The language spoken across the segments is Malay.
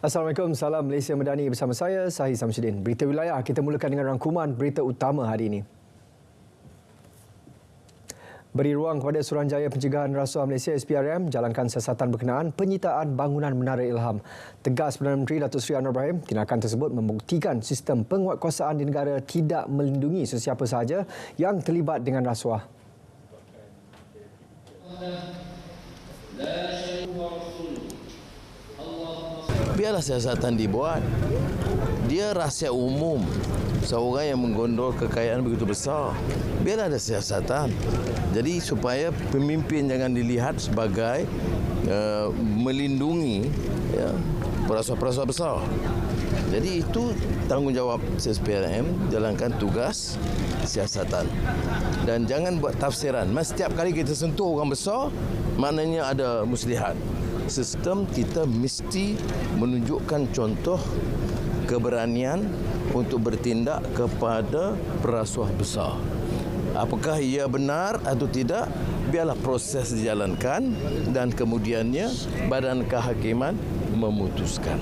Assalamualaikum, salam Malaysia Medani bersama saya, Sahih Samsudin. Berita wilayah, kita mulakan dengan rangkuman berita utama hari ini. Beri ruang kepada Suruhanjaya Pencegahan Rasuah Malaysia SPRM jalankan siasatan berkenaan penyitaan bangunan Menara Ilham. Tegas Perdana Menteri Datuk Seri Anwar Ibrahim, tindakan tersebut membuktikan sistem penguatkuasaan di negara tidak melindungi sesiapa sahaja yang terlibat dengan rasuah. Biarlah siasatan dibuat. Dia rahsia umum. Seorang yang menggondol kekayaan begitu besar. Biarlah ada siasatan. Jadi supaya pemimpin jangan dilihat sebagai melindungi perasuah-perasuah besar. Jadi itu tanggungjawab SPRM, jalankan tugas siasatan. Dan jangan buat tafsiran. Setiap kali kita sentuh orang besar, maknanya ada muslihat. Sistem kita mesti menunjukkan contoh keberanian untuk bertindak kepada perasuah besar. Apakah ia benar atau tidak, biarlah proses dijalankan dan kemudiannya Badan Kehakiman memutuskan.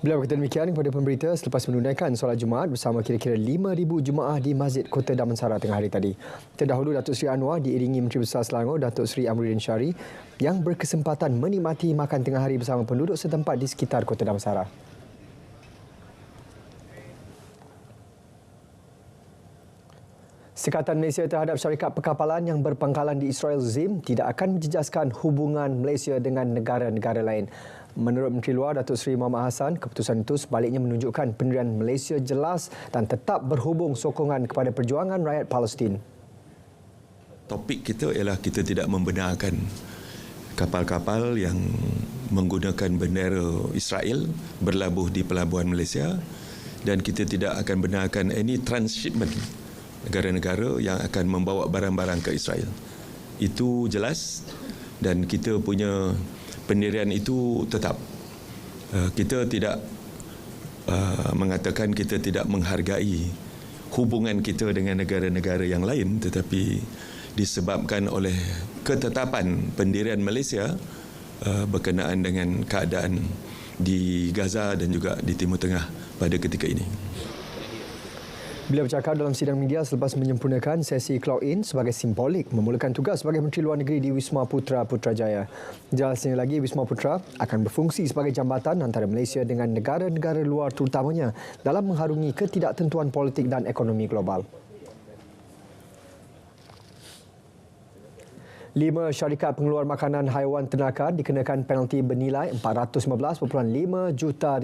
Beliau berkata demikian kepada pemberita selepas menunaikan solat Jumaat bersama kira-kira 5,000 jemaah di Masjid Kota Damansara tengah hari tadi. Terdahulu Datuk Seri Anwar diiringi Menteri Besar Selangor Datuk Seri Amruddin Syari yang berkesempatan menikmati makan tengah hari bersama penduduk setempat di sekitar Kota Damansara. Sekatan Malaysia terhadap syarikat perkapalan yang berpangkalan di Israel ZIM tidak akan menjejaskan hubungan Malaysia dengan negara-negara lain. Menurut Menteri Luar Datuk Seri Muhammad Hassan, keputusan itu sebaliknya menunjukkan pendirian Malaysia jelas dan tetap berhubung sokongan kepada perjuangan rakyat Palestin. Topik kita ialah kita tidak membenarkan kapal-kapal yang menggunakan bendera Israel berlabuh di pelabuhan Malaysia dan kita tidak akan benarkan any transshipment negara-negara yang akan membawa barang-barang ke Israel. Itu jelas dan kita punya pendirian itu tetap. Kita tidak mengatakan kita tidak menghargai hubungan kita dengan negara-negara yang lain, tetapi disebabkan oleh ketetapan pendirian Malaysia berkenaan dengan keadaan di Gaza dan juga di Timur Tengah pada ketika ini. Beliau bercakap dalam sidang media selepas menyempurnakan sesi clock-in sebagai simbolik memulakan tugas sebagai Menteri Luar Negeri di Wisma Putra Putrajaya. Jelasnya lagi, Wisma Putra akan berfungsi sebagai jambatan antara Malaysia dengan negara-negara luar terutamanya dalam mengharungi ketidaktentuan politik dan ekonomi global. 5 syarikat pengeluar makanan haiwan ternakan dikenakan penalti bernilai RM415.5 juta.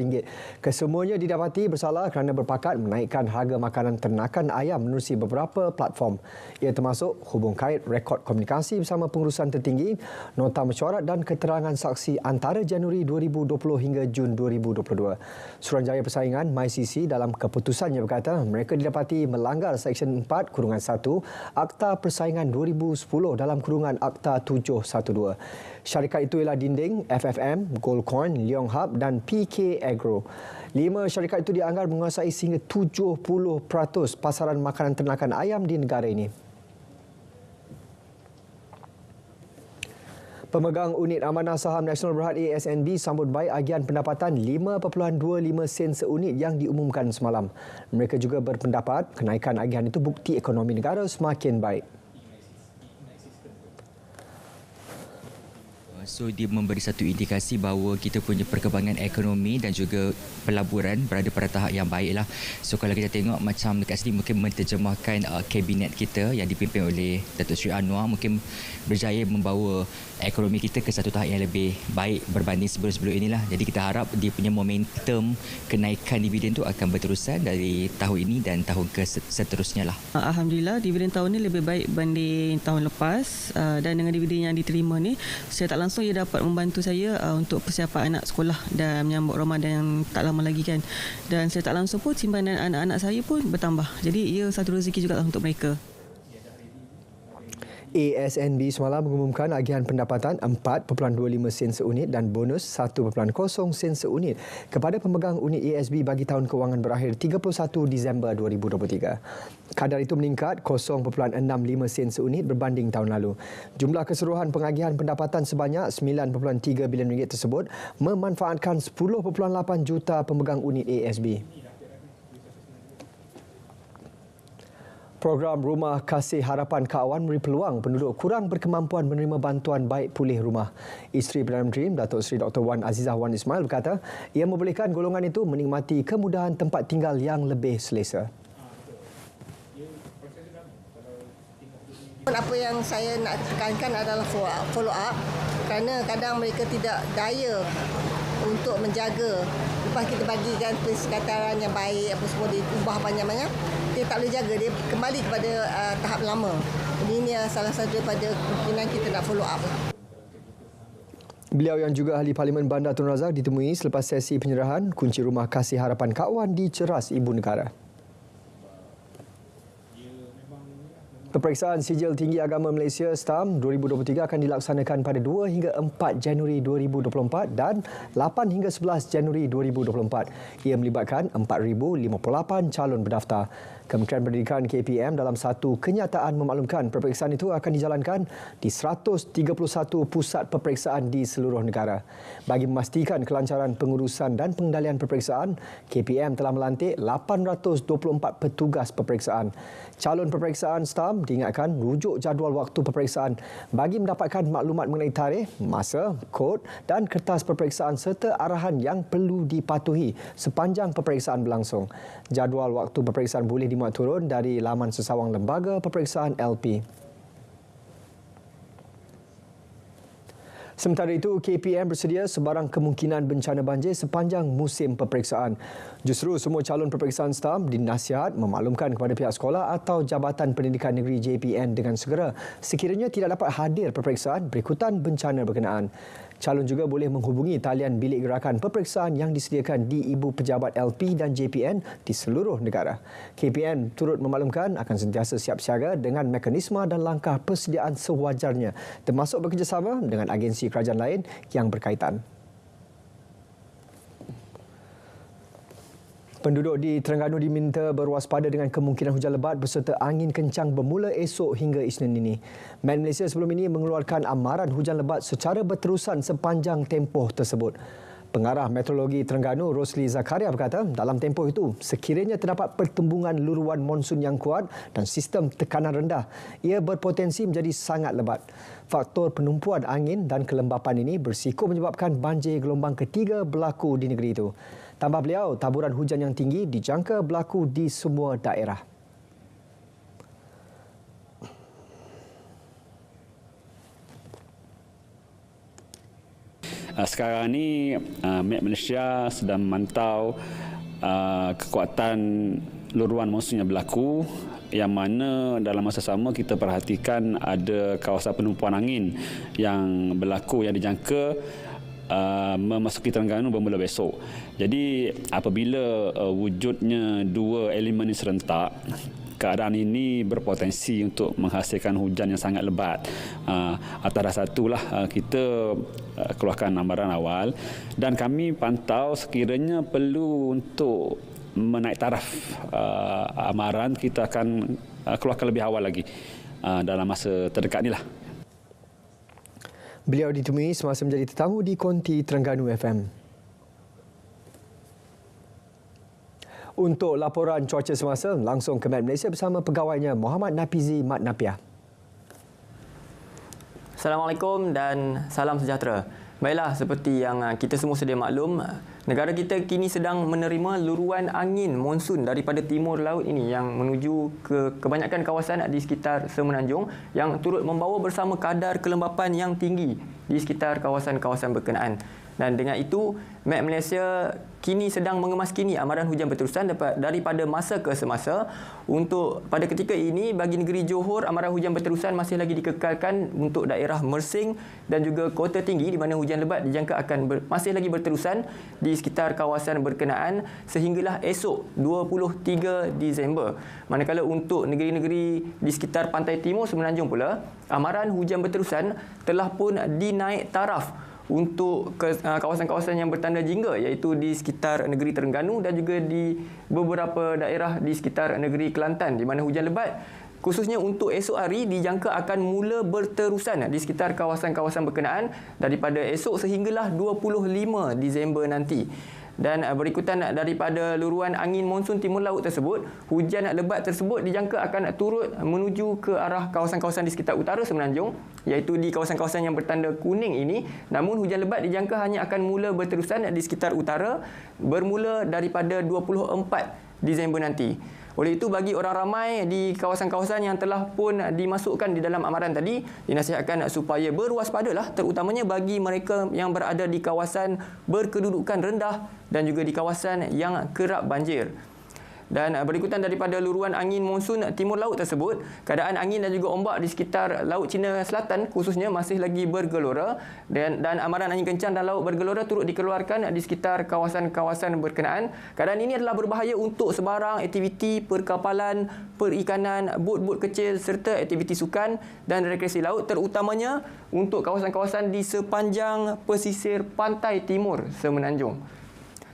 Kesemuanya didapati bersalah kerana berpakat menaikkan harga makanan ternakan ayam menerusi beberapa platform. Ia termasuk hubung kait rekod komunikasi bersama pengurusan tertinggi, nota mesyuarat dan keterangan saksi antara Januari 2020 hingga Jun 2022. Suruhanjaya Persaingan MyCC dalam keputusannya berkata mereka didapati melanggar Seksyen 4-1 Akta Persaingan 2010 dalam kurungan Akta 712. Syarikat itu ialah Dinding, FFM, Goldcorn, Leong Hub dan PK Agro. 5 syarikat itu dianggar menguasai sehingga 70% pasaran makanan ternakan ayam di negara ini. Pemegang unit amanah saham Nasional Berhad ASNB sambut baik agian pendapatan 5.25 sen seunit yang diumumkan semalam. Mereka juga berpendapat kenaikan agian itu bukti ekonomi negara semakin baik. So dia memberi satu indikasi bahawa kita punya perkembangan ekonomi dan juga pelaburan berada pada tahap yang baiklah. So kalau kita tengok macam dekat sini mungkin menterjemahkan kabinet kita yang dipimpin oleh Datuk Seri Anwar mungkin berjaya membawa ekonomi kita ke satu tahap yang lebih baik berbanding sebelum-sebelum inilah. Jadi kita harap dia punya momentum kenaikan dividen tu akan berterusan dari tahun ini dan tahun seterusnya lah. Alhamdulillah dividen tahun ini lebih baik banding tahun lepas dan dengan dividen yang diterima ni saya tak langsung ia dapat membantu saya untuk persiapan anak sekolah dan menyambut Ramadan yang tak lama lagi kan. Dan saya tak langsung pun simpanan anak-anak saya pun bertambah. Jadi ia satu rezeki juga untuk mereka. ASNB semalam mengumumkan agihan pendapatan 4.25 sen seunit dan bonus 1.0 sen seunit kepada pemegang unit ASB bagi tahun kewangan berakhir 31 Disember 2023. Kadar itu meningkat 0.65 sen seunit berbanding tahun lalu. Jumlah keseluruhan pengagihan pendapatan sebanyak 9.3 bilion ringgit tersebut memanfaatkan 10.8 juta pemegang unit ASB. Program Rumah Kasih Harapan Kak Wan memberi peluang penduduk kurang berkemampuan menerima bantuan baik pulih rumah. Isteri Perdana Menteri, Datuk Seri Dr. Wan Azizah Wan Ismail berkata, ia membolehkan golongan itu menikmati kemudahan tempat tinggal yang lebih selesa. Apa yang saya nak tekankan adalah follow up kerana kadang mereka tidak daya untuk menjaga. Lepas kita bagikan persekataran yang baik, apa semua diubah banyak-banyak, dia tak boleh jaga, dia kembali kepada tahap lama. Jadi ini salah satu daripada kemungkinan kita nak follow up. Beliau yang juga ahli Parlimen Bandar Tun Razak ditemui selepas sesi penyerahan kunci Rumah Kasih Harapan Kak Wan di Ceras Ibu Negara. Peperiksaan Sijil Tinggi Agama Malaysia STAM 2023 akan dilaksanakan pada 2 hingga 4 Januari 2024 dan 8 hingga 11 Januari 2024. Ia melibatkan 4,058 calon berdaftar. Kementerian Pendidikan KPM dalam satu kenyataan memaklumkan peperiksaan itu akan dijalankan di 131 pusat peperiksaan di seluruh negara. Bagi memastikan kelancaran pengurusan dan pengendalian peperiksaan, KPM telah melantik 824 petugas peperiksaan. Calon peperiksaan STAM diingatkan rujuk jadual waktu peperiksaan bagi mendapatkan maklumat mengenai tarikh, masa, kod dan kertas peperiksaan serta arahan yang perlu dipatuhi sepanjang peperiksaan berlangsung. Jadual waktu peperiksaan boleh dimuat turun dari laman sesawang Lembaga Peperiksaan LP. Sementara itu, KPM bersedia sebarang kemungkinan bencana banjir sepanjang musim peperiksaan. Justru semua calon peperiksaan STAM dinasihat memaklumkan kepada pihak sekolah atau Jabatan Pendidikan Negeri JPN dengan segera sekiranya tidak dapat hadir peperiksaan berikutan bencana berkenaan. Calon juga boleh menghubungi talian bilik gerakan peperiksaan yang disediakan di Ibu Pejabat LP dan JPN di seluruh negara. KPN turut memaklumkan akan sentiasa siap siaga dengan mekanisme dan langkah persediaan sewajarnya termasuk bekerjasama dengan agensi kerajaan lain yang berkaitan. Penduduk di Terengganu diminta berwaspada dengan kemungkinan hujan lebat berserta angin kencang bermula esok hingga Isnin ini. Met Malaysia sebelum ini mengeluarkan amaran hujan lebat secara berterusan sepanjang tempoh tersebut. Pengarah Meteorologi Terengganu, Rosli Zakaria berkata, dalam tempoh itu, sekiranya terdapat pertembungan luruan monsun yang kuat dan sistem tekanan rendah, ia berpotensi menjadi sangat lebat. Faktor penumpuan angin dan kelembapan ini bersiko menyebabkan banjir gelombang ketiga berlaku di negeri itu. Tambah beliau, taburan hujan yang tinggi dijangka berlaku di semua daerah. Sekarang ini Met Malaysia sedang memantau kekuatan luruan monsun yang berlaku, yang mana dalam masa sama kita perhatikan ada kawasan penumpuan angin yang berlaku yang dijangka memasuki Terengganu bermula besok. Jadi apabila wujudnya dua elemen ini serentak, keadaan ini berpotensi untuk menghasilkan hujan yang sangat lebat. Atas dasar itulah kita keluarkan amaran awal dan kami pantau sekiranya perlu untuk menaik taraf amaran, kita akan keluarkan lebih awal lagi dalam masa terdekat inilah. Beliau ditemui semasa menjadi tetamu di Konti Terengganu FM. Untuk laporan cuaca semasa, langsung ke Met Malaysia bersama pegawainya Muhammad Napizi Mat Napiah. Assalamualaikum dan salam sejahtera. Baiklah, seperti yang kita semua sedia maklum, negara kita kini sedang menerima luruan angin monsun daripada timur laut ini yang menuju ke kebanyakan kawasan di sekitar Semenanjung yang turut membawa bersama kadar kelembapan yang tinggi di sekitar kawasan-kawasan berkenaan. Dan dengan itu, Met Malaysia kini sedang mengemaskini amaran hujan berterusan daripada masa ke semasa. Untuk pada ketika ini, bagi negeri Johor, amaran hujan berterusan masih lagi dikekalkan untuk daerah Mersing dan juga Kota Tinggi, di mana hujan lebat dijangka akan masih lagi berterusan di sekitar kawasan berkenaan sehinggalah esok 23 Disember. Manakala untuk negeri-negeri di sekitar pantai timur Semenanjung pula, amaran hujan berterusan telah pun dinaik taraf untuk kawasan-kawasan yang bertanda jingga, iaitu di sekitar negeri Terengganu dan juga di beberapa daerah di sekitar negeri Kelantan, di mana hujan lebat khususnya untuk esok hari dijangka akan mula berterusan di sekitar kawasan-kawasan berkenaan daripada esok sehinggalah 25 Disember nanti. Dan berikutan daripada luruan angin monsun timur laut tersebut, hujan lebat tersebut dijangka akan turut menuju ke arah kawasan-kawasan di sekitar utara Semenanjung, iaitu di kawasan-kawasan yang bertanda kuning ini. Namun hujan lebat dijangka hanya akan mula berterusan di sekitar utara bermula daripada 24 Disember nanti. Oleh itu, bagi orang ramai di kawasan-kawasan yang telah pun dimasukkan di dalam amaran tadi, dinasihatkan supaya berwaspadalah, terutamanya bagi mereka yang berada di kawasan berkedudukan rendah dan juga di kawasan yang kerap banjir. Dan berikutan daripada luruan angin monsun timur laut tersebut, keadaan angin dan juga ombak di sekitar Laut Cina Selatan khususnya masih lagi bergelora dan amaran angin kencang dan laut bergelora turut dikeluarkan di sekitar kawasan-kawasan berkenaan. Keadaan ini adalah berbahaya untuk sebarang aktiviti perkapalan, perikanan, bot-bot kecil serta aktiviti sukan dan rekreasi laut, terutamanya untuk kawasan-kawasan di sepanjang pesisir pantai timur Semenanjung.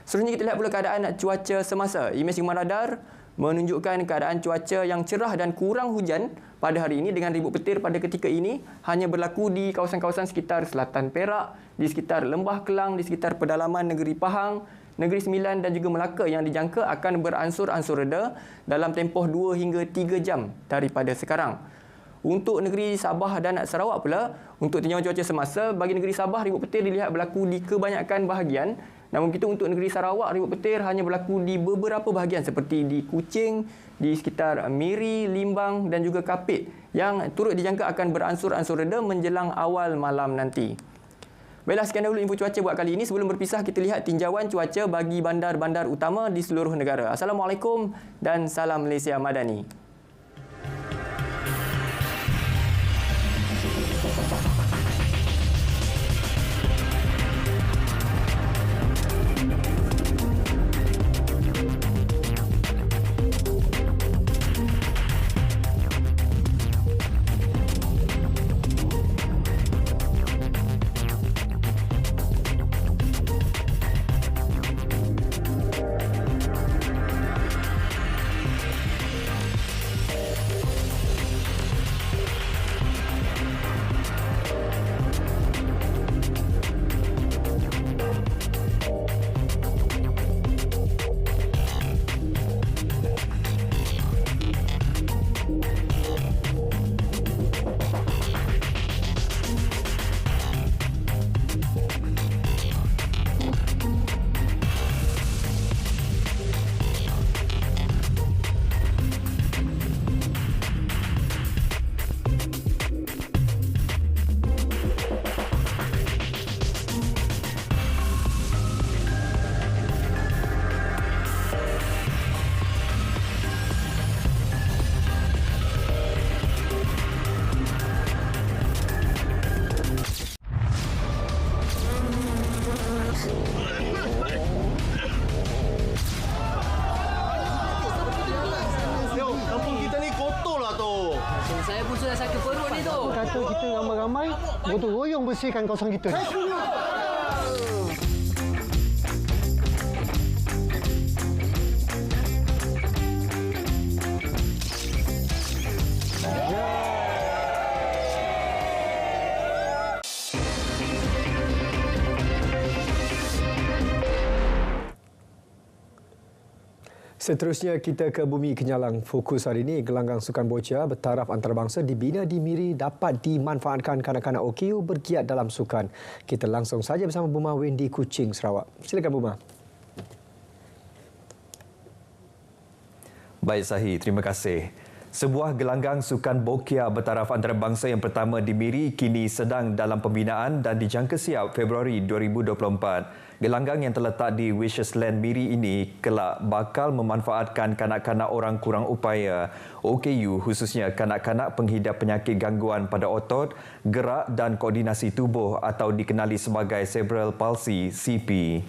Seterusnya kita lihat pula keadaan cuaca semasa. Imej Gemar Radar menunjukkan keadaan cuaca yang cerah dan kurang hujan pada hari ini dengan ribut petir pada ketika ini hanya berlaku di kawasan-kawasan sekitar Selatan Perak, di sekitar Lembah Kelang, di sekitar pedalaman negeri Pahang, Negeri Sembilan dan juga Melaka yang dijangka akan beransur-ansur reda dalam tempoh 2 hingga 3 jam daripada sekarang. Untuk negeri Sabah dan Sarawak pula, untuk tinjauan cuaca semasa, bagi negeri Sabah ribut petir dilihat berlaku di kebanyakan bahagian. Namun begitu untuk negeri Sarawak, ribut petir hanya berlaku di beberapa bahagian seperti di Kuching, di sekitar Miri, Limbang dan juga Kapit yang turut dijangka akan beransur-ansur reda menjelang awal malam nanti. Baiklah, sekian dahulu info cuaca buat kali ini. Sebelum berpisah, kita lihat tinjauan cuaca bagi bandar-bandar utama di seluruh negara. Assalamualaikum dan salam Malaysia Madani. Saya pun sudah sakit perut ni tu. Kata kita ramai-ramai gotong royong bersihkan kawasan kita ni. Seterusnya kita ke Bumi Kenyalang. Fokus hari ini, gelanggang sukan bocah bertaraf antarabangsa dibina di Miri dapat dimanfaatkan kanak-kanak OKU bergiat dalam sukan. Kita langsung saja bersama Buma Wen di Kuching, Sarawak. Silakan Buma. Baik Sahi, terima kasih. Sebuah gelanggang sukan bokia bertaraf antarabangsa yang pertama di Miri kini sedang dalam pembinaan dan dijangka siap Februari 2024. Gelanggang yang terletak di Wishes Land Miri ini kelak bakal memanfaatkan kanak-kanak orang kurang upaya OKU, khususnya kanak-kanak penghidap penyakit gangguan pada otot, gerak dan koordinasi tubuh atau dikenali sebagai cerebral palsy (CP).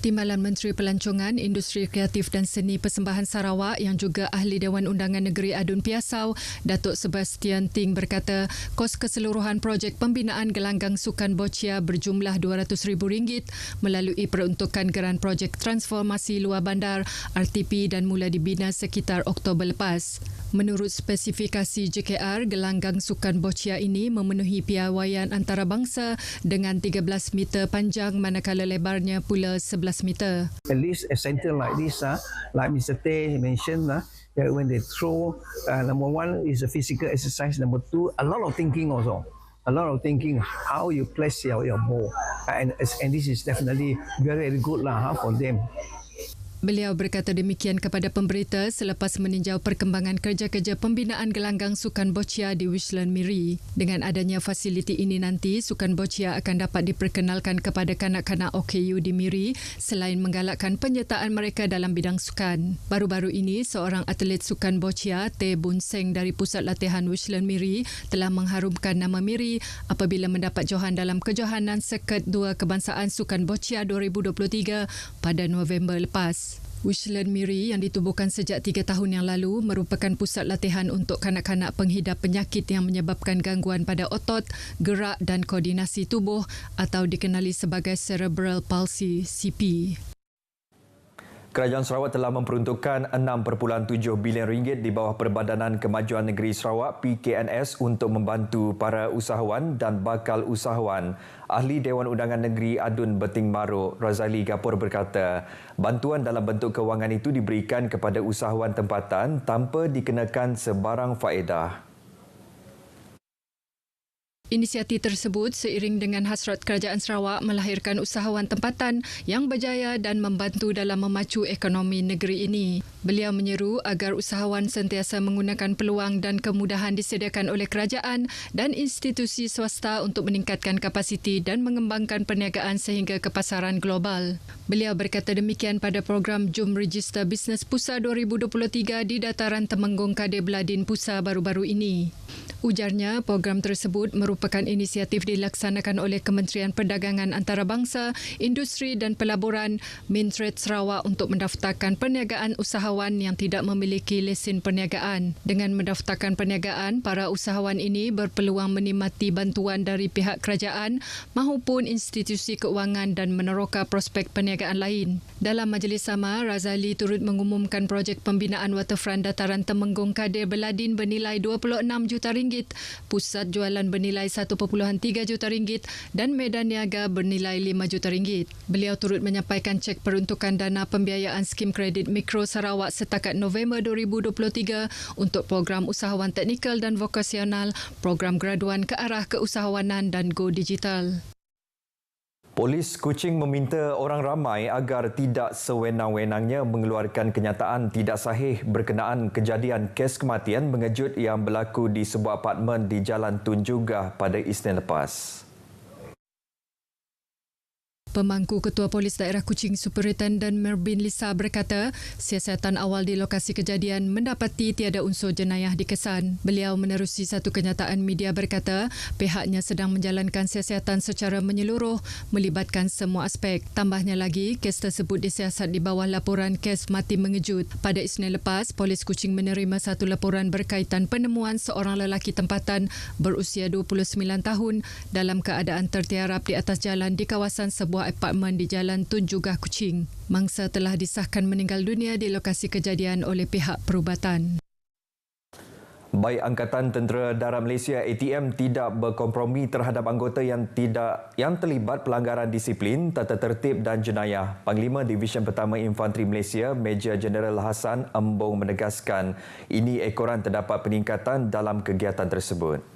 Timbalan Menteri Pelancongan, Industri Kreatif dan Seni Persembahan Sarawak yang juga Ahli Dewan Undangan Negeri Adun Piasau, Datuk Sebastian Ting berkata, kos keseluruhan projek pembinaan gelanggang sukan boccia berjumlah RM200,000 melalui peruntukan geran projek transformasi luar bandar RTP dan mula dibina sekitar Oktober lepas. Menurut spesifikasi JKR, gelanggang sukan boccia ini memenuhi piawaian antarabangsa dengan 13 meter panjang manakala lebarnya pula 11 meter. At least a center like this, like Mr. Tay mentioned, that when they throw, number one is a physical exercise, number two, a lot of thinking also. A lot of thinking how you place your ball. And this is definitely very, very good for them. Beliau berkata demikian kepada pemberita selepas meninjau perkembangan kerja-kerja pembinaan gelanggang sukan boccia di Wishland Miri. Dengan adanya fasiliti ini nanti, sukan boccia akan dapat diperkenalkan kepada kanak-kanak OKU di Miri selain menggalakkan penyertaan mereka dalam bidang sukan. Baru-baru ini, seorang atlet sukan boccia, Tay Boon Seng dari Pusat Latihan Wishland Miri telah mengharumkan nama Miri apabila mendapat johan dalam kejohanan Seket 2 Kebangsaan Sukan Boccia 2023 pada November lepas. Wishland Miri yang ditubuhkan sejak 3 tahun yang lalu merupakan pusat latihan untuk kanak-kanak penghidap penyakit yang menyebabkan gangguan pada otot, gerak dan koordinasi tubuh atau dikenali sebagai cerebral palsy (CP). Kerajaan Sarawak telah memperuntukkan RM6.7 bilion di bawah Perbadanan Kemajuan Negeri Sarawak PKNS untuk membantu para usahawan dan bakal usahawan. Ahli Dewan Undangan Negeri Adun Beting Maruk, Razali Gapur berkata, bantuan dalam bentuk kewangan itu diberikan kepada usahawan tempatan tanpa dikenakan sebarang faedah. Inisiatif tersebut seiring dengan hasrat Kerajaan Sarawak melahirkan usahawan tempatan yang berjaya dan membantu dalam memacu ekonomi negeri ini. Beliau menyeru agar usahawan sentiasa menggunakan peluang dan kemudahan disediakan oleh kerajaan dan institusi swasta untuk meningkatkan kapasiti dan mengembangkan perniagaan sehingga ke pasaran global. Beliau berkata demikian pada program Jom Register Bisnes Pusa 2023 di Dataran Temenggung Kadir Beladin Pusa baru-baru ini. Ujarnya, program tersebut merupakan inisiatif dilaksanakan oleh Kementerian Perdagangan Antarabangsa, Industri dan Pelaburan Mintrade Sarawak untuk mendaftarkan perniagaan usahawan yang tidak memiliki lesen perniagaan. Dengan mendaftarkan perniagaan, para usahawan ini berpeluang menikmati bantuan dari pihak kerajaan mahupun institusi keuangan dan meneroka prospek perniagaan lain. Dalam majlis sama, Razali turut mengumumkan projek pembinaan waterfront Dataran Temenggung Kadir Beladin bernilai RM26 juta, pusat jualan bernilai RM1.3 juta dan medan niaga bernilai RM5 juta. Beliau turut menyampaikan cek peruntukan dana pembiayaan skim kredit mikro Sarawak setakat November 2023 untuk program usahawan teknikal dan vokasional, program graduan ke arah keusahawanan dan Go Digital. Polis Kuching meminta orang ramai agar tidak sewenang-wenangnya mengeluarkan kenyataan tidak sahih berkenaan kejadian kes kematian mengejut yang berlaku di sebuah apartmen di Jalan Tun Jugah pada Isnin lepas. Pemangku Ketua Polis Daerah Kuching Superintendent Merbin Lisa berkata, siasatan awal di lokasi kejadian mendapati tiada unsur jenayah dikesan. Beliau menerusi satu kenyataan media berkata, pihaknya sedang menjalankan siasatan secara menyeluruh melibatkan semua aspek. Tambahnya lagi, kes tersebut disiasat di bawah laporan kes mati mengejut. Pada Isnin lepas, Polis Kuching menerima satu laporan berkaitan penemuan seorang lelaki tempatan berusia 29 tahun dalam keadaan tertiarap di atas jalan di kawasan sebuah apartmen di Jalan Tun Jugah, Kuching. Mangsa telah disahkan meninggal dunia di lokasi kejadian oleh pihak perubatan. Baik Angkatan Tentera Darat Malaysia ATM tidak berkompromi terhadap anggota yang terlibat pelanggaran disiplin, tata tertib dan jenayah. Panglima Divisyen Pertama Infanteri Malaysia, Major Jeneral Hassan Embong menegaskan ini ekoran terdapat peningkatan dalam kegiatan tersebut.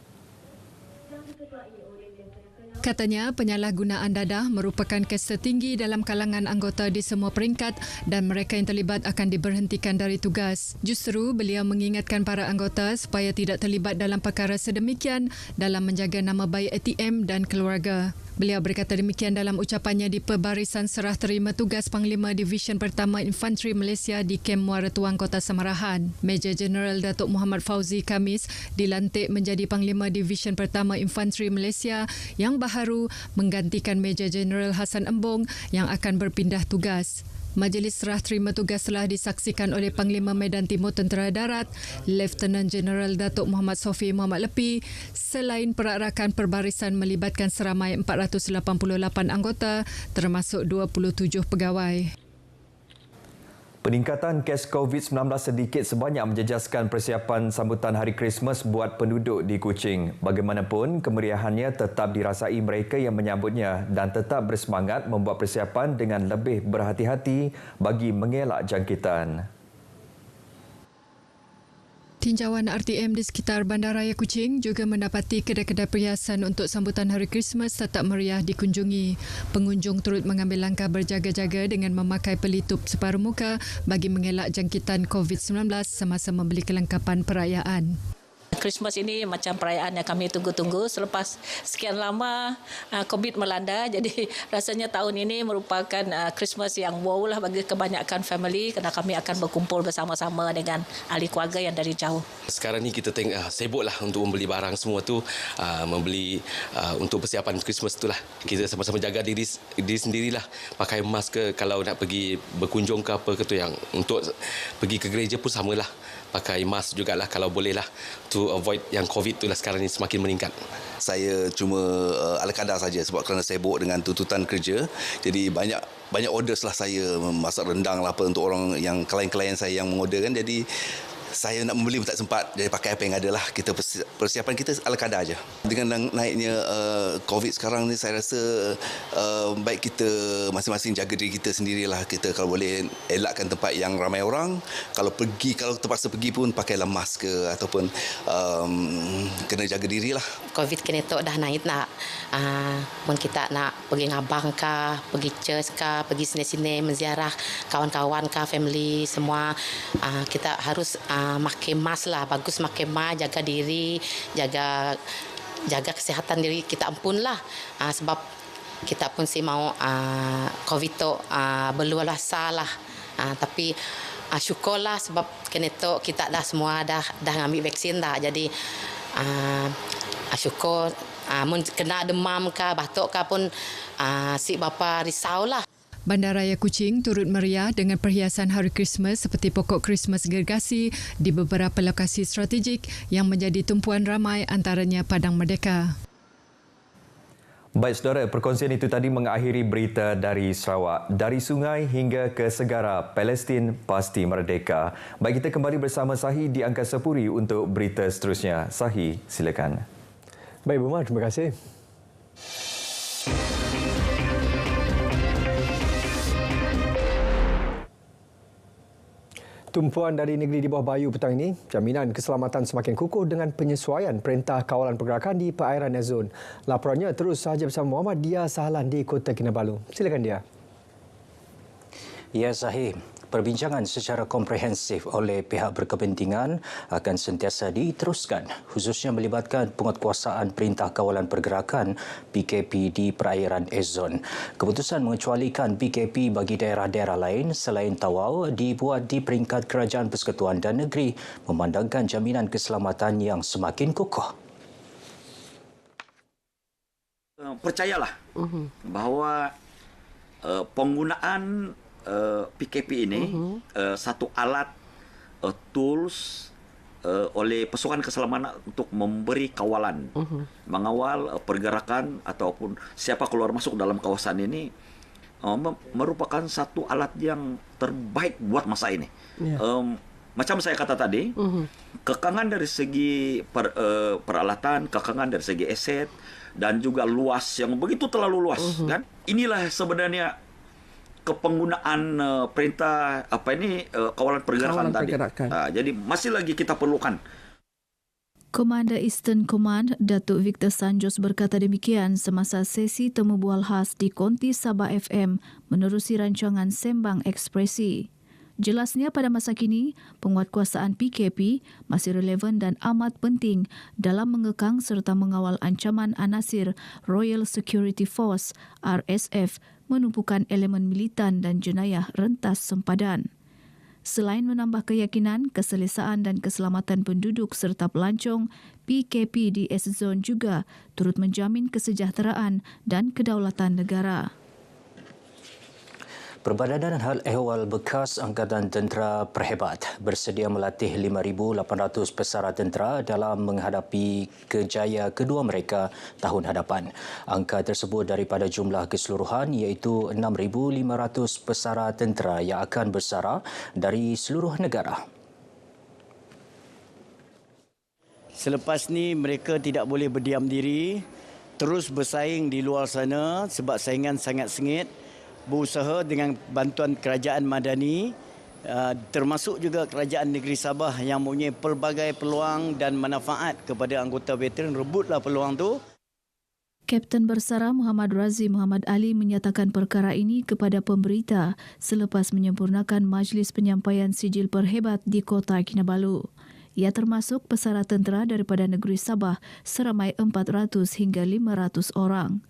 Katanya penyalahgunaan dadah merupakan kes tertinggi dalam kalangan anggota di semua peringkat dan mereka yang terlibat akan diberhentikan dari tugas. Justru beliau mengingatkan para anggota supaya tidak terlibat dalam perkara sedemikian dalam menjaga nama baik ATM dan keluarga. Beliau berkata demikian dalam ucapannya di Pembarisan Serah Terima Tugas Panglima Divisyen Pertama Infanteri Malaysia di Kem Muara Tuang, Kota Samarahan. Major Jeneral Datuk Muhammad Fauzi Khamis dilantik menjadi Panglima Divisyen Pertama Infanteri Malaysia yang baharu menggantikan Major Jeneral Hassan Embong yang akan berpindah tugas. Majlis Serah Terima Tugas telah disaksikan oleh Panglima Medan Timur Tentera Darat, Lieutenant Jeneral Datuk Muhammad Sofi Muhammad Lepi, selain perarakan perbarisan melibatkan seramai 488 anggota termasuk 27 pegawai. Peningkatan kes COVID-19 sedikit sebanyak menjejaskan persiapan sambutan Hari Krismas buat penduduk di Kuching. Bagaimanapun, kemeriahannya tetap dirasai mereka yang menyambutnya dan tetap bersemangat membuat persiapan dengan lebih berhati-hati bagi mengelak jangkitan. Tinjauan RTM di sekitar Bandaraya Kuching juga mendapati kedai-kedai perhiasan untuk sambutan Hari Krismas tetap meriah dikunjungi. Pengunjung turut mengambil langkah berjaga-jaga dengan memakai pelitup separuh muka bagi mengelak jangkitan COVID-19 semasa membeli kelengkapan perayaan. Christmas ini macam perayaan yang kami tunggu-tunggu selepas sekian lama COVID melanda. Jadi rasanya tahun ini merupakan Christmas yang wow lah bagi kebanyakan family kerana kami akan berkumpul bersama-sama dengan ahli keluarga yang dari jauh. Sekarang ni kita tengok sibuk lah untuk membeli barang semua tu, membeli untuk persiapan Christmas tu lah. Kita sama-sama jaga diri sendirilah, pakai mask ke kalau nak pergi berkunjung ke apa ke tu, yang untuk pergi ke gereja pun samalah. Pakai mask jugalah kalau boleh lah, to avoid yang COVID tu lah sekarang ni semakin meningkat. Saya cuma ala kadar saja sebab kerana sibuk dengan tuntutan kerja. Jadi banyak orders lah saya, masak rendang lah apa untuk orang yang klien-klien saya yang mengorderkan. Jadi saya nak membeli pun tak sempat, jadi pakai apa yang ada lah. Kita persiapan kita ala kadar aja. Dengan naiknya COVID sekarang ni, saya rasa baik kita masing-masing jaga diri kita sendirilah. Kita kalau boleh elakkan tempat yang ramai orang. Kalau terpaksa pergi pun pakailah mask ke ataupun kena jaga dirilah. COVID kini tu dah naik nak. Mun kita nak pergi ngabang kah, pergi church kah, pergi sini-sini menziarah kawan-kawan kah, family semua, kita harus makai mask lah. Bagus makai mask, jaga diri, jaga kesihatan diri kita pun lah. Sebab kita pun si mau COVID tu berluasa lah. Tapi syukurlah sebab kini tu kita dah semua dah ngambil vaksin dah. Jadi syukur. Mun kena demam kah, batuk kah pun si bapa risaulah. Bandaraya Kuching turut meriah dengan perhiasan Hari Krismas seperti pokok Krismas gergasi di beberapa lokasi strategik yang menjadi tumpuan ramai, antaranya Padang Merdeka. Baik saudara, perkongsian itu tadi mengakhiri berita dari Sarawak. Dari sungai hingga ke segara, Palestin pasti merdeka. Baik, kita kembali bersama Sahi di Angkasa Puri untuk berita seterusnya. Sahi, silakan. Baik, Bumar, terima kasih. Tumpuan dari negeri di bawah bayu petang ini, jaminan keselamatan semakin kukuh dengan penyesuaian Perintah Kawalan Pergerakan di perairan Azon. Laporannya terus sahaja bersama Muhammad Dia Sahlan di Kota Kinabalu. Silakan Dia. Ya, Zahir. Perbincangan secara komprehensif oleh pihak berkepentingan akan sentiasa diteruskan, khususnya melibatkan penguatkuasaan Perintah Kawalan Pergerakan PKP di perairan Azon. Keputusan mengecualikan PKP bagi daerah-daerah lain selain Tawau dibuat di peringkat Kerajaan Persekutuan dan Negeri memandangkan jaminan keselamatan yang semakin kukuh. Percayalah bahawa penggunaan PKP ini satu alat tools oleh pasukan keselamatan untuk memberi kawalan, mengawal pergerakan ataupun siapa keluar masuk dalam kawasan ini, merupakan satu alat yang terbaik buat masa ini. Macam saya kata tadi, kekangan dari segi peralatan, kekangan dari segi aset dan juga luas yang begitu terlalu luas, kan? Inilah sebenarnya kepenggunaan kawalan pergerakan tadi. Jadi masih lagi kita perlukan. Komander Eastern Command, Datuk Victor Sanjos berkata demikian semasa sesi temu bual khas di Konti Sabah FM menerusi rancangan Sembang Ekspresi. Jelasnya pada masa kini, penguatkuasaan PKP masih relevan dan amat penting dalam mengekang serta mengawal ancaman anasir Royal Security Force RSF menumpukan elemen militan dan jenayah rentas sempadan. Selain menambah keyakinan, keselesaan dan keselamatan penduduk serta pelancong, PKP di S-Zone juga turut menjamin kesejahteraan dan kedaulatan negara. Perbadanan Hal Ehwal bekas Angkatan Tentera Perhebat bersedia melatih 5,800 pesara tentera dalam menghadapi kejaya kedua mereka tahun hadapan. Angka tersebut daripada jumlah keseluruhan iaitu 6,500 pesara tentera yang akan bersara dari seluruh negara. Selepas ni mereka tidak boleh berdiam diri, terus bersaing di luar sana sebab saingan sangat sengit. Berusaha dengan bantuan kerajaan madani, termasuk juga kerajaan negeri Sabah yang mempunyai pelbagai peluang dan manfaat kepada anggota veteran, rebutlah peluang tu. Kapten Bersara Muhammad Razi Muhammad Ali menyatakan perkara ini kepada pemberita selepas menyempurnakan majlis penyampaian sijil perhebat di Kota Kinabalu. Ia termasuk pesara tentera daripada negeri Sabah seramai 400 hingga 500 orang.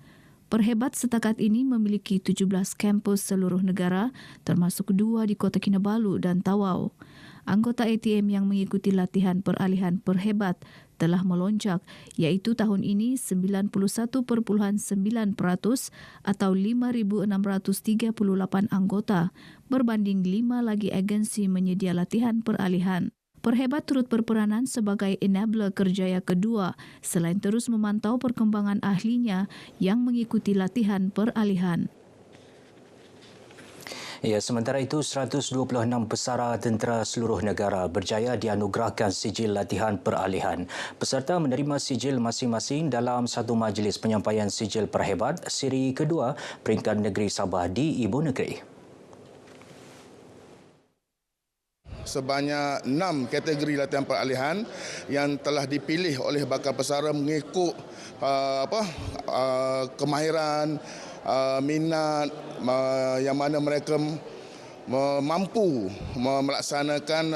Perhebat setakat ini memiliki 17 kampus seluruh negara, termasuk 2 di Kota Kinabalu dan Tawau. Anggota ATM yang mengikuti latihan peralihan perhebat telah melonjak, iaitu tahun ini 91.9% atau 5,638 anggota, berbanding 5 lagi agensi menyedia latihan peralihan. Perhebat turut berperanan sebagai enabler kerjaya kedua selain terus memantau perkembangan ahlinya yang mengikuti latihan peralihan. Ya, sementara itu 126 pesara tentera seluruh negara berjaya dianugerahkan sijil latihan peralihan. Peserta menerima sijil masing-masing dalam satu majlis penyampaian sijil perhebat siri kedua peringkat negeri Sabah di Ibu Negeri. Sebanyak 6 kategori latihan peralihan yang telah dipilih oleh bakal pesara mengikut kemahiran, minat yang mana mereka mampu melaksanakan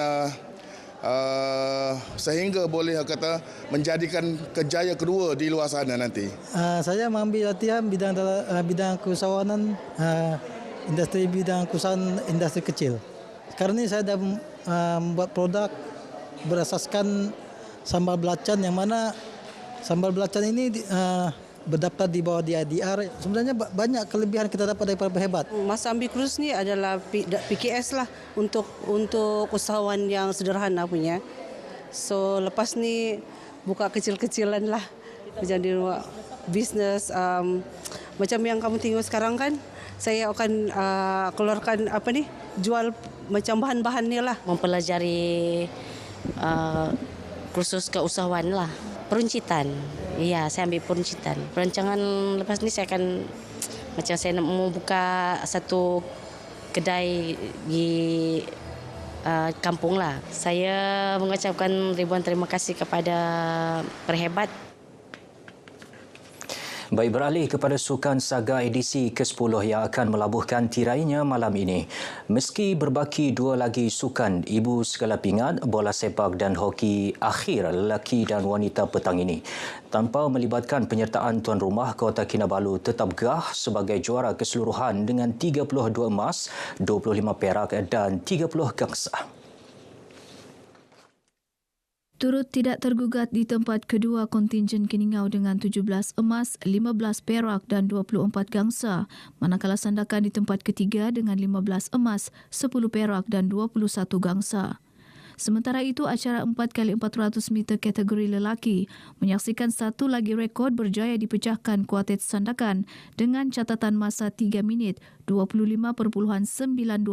sehingga boleh kata menjadikan kejaya kedua di luar sana nanti. Saya mengambil latihan bidang keusahawanan, industri bidang keusahaan industri kecil. Sekarang ini saya dah membuat produk berasaskan sambal belacan yang mana sambal belacan ini berdaftar di bawah DIDR. Sebenarnya banyak kelebihan kita dapat daripada perhebat. Masa ambil kursus ni adalah PKS lah untuk usahawan yang sederhana punya. So lepas ni buka kecil-kecilan lah. Macam di rumah bisnes macam yang kamu tengok sekarang kan. Saya akan keluarkan jual macam bahan-bahan ni lah. Mempelajari kursus keusahawan lah. Peruncitan. Ya, saya ambil peruncitan. Perancangan lepas ni saya akan macam saya nak membuka satu kedai di kampung lah. Saya mengucapkan ribuan terima kasih kepada perhebat. Baik, beralih kepada Sukan Saga edisi ke-10 yang akan melabuhkan tirainya malam ini. Meski berbaki 2 lagi sukan ibu segala pingat, bola sepak dan hoki akhir lelaki dan wanita petang ini. Tanpa melibatkan penyertaan tuan rumah, Kota Kinabalu tetap gah sebagai juara keseluruhan dengan 32 emas, 25 perak dan 30 gangsa. Turut tidak tergugat di tempat kedua kontingen Keningau dengan 17 emas, 15 perak dan 24 gangsa, manakala Sandakan di tempat ketiga dengan 15 emas, 10 perak dan 21 gangsa. Sementara itu, acara 4x400 meter kategori lelaki menyaksikan satu lagi rekod berjaya dipecahkan kuartet Sandakan dengan catatan masa 3 minit 25.92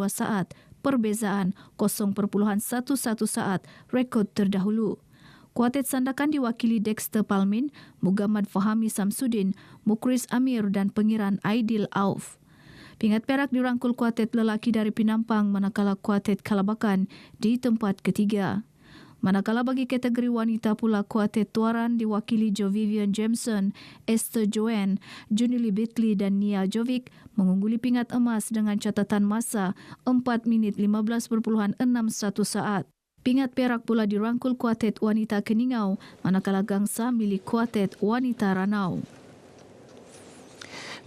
saat, perbezaan 0.11 saat rekod terdahulu. Kuartet Sandakan diwakili Dexter Palmin, Muhammad Fahami Samsudin, Mukris Amir dan Pengiran Aidil Auf. Pingat perak dirangkul kuartet lelaki dari Penampang manakala kuartet Kalabakan di tempat ketiga. Manakala bagi kategori wanita pula, kuartet tuaran diwakili Jo Vivian Jameson, Esther Joanne, Junili Bitley dan Nia Jovic mengungguli pingat emas dengan catatan masa 4 minit 15.61 saat. Pingat perak pula dirangkul kuartet wanita Keningau, manakala gangsa milik kuartet wanita Ranau.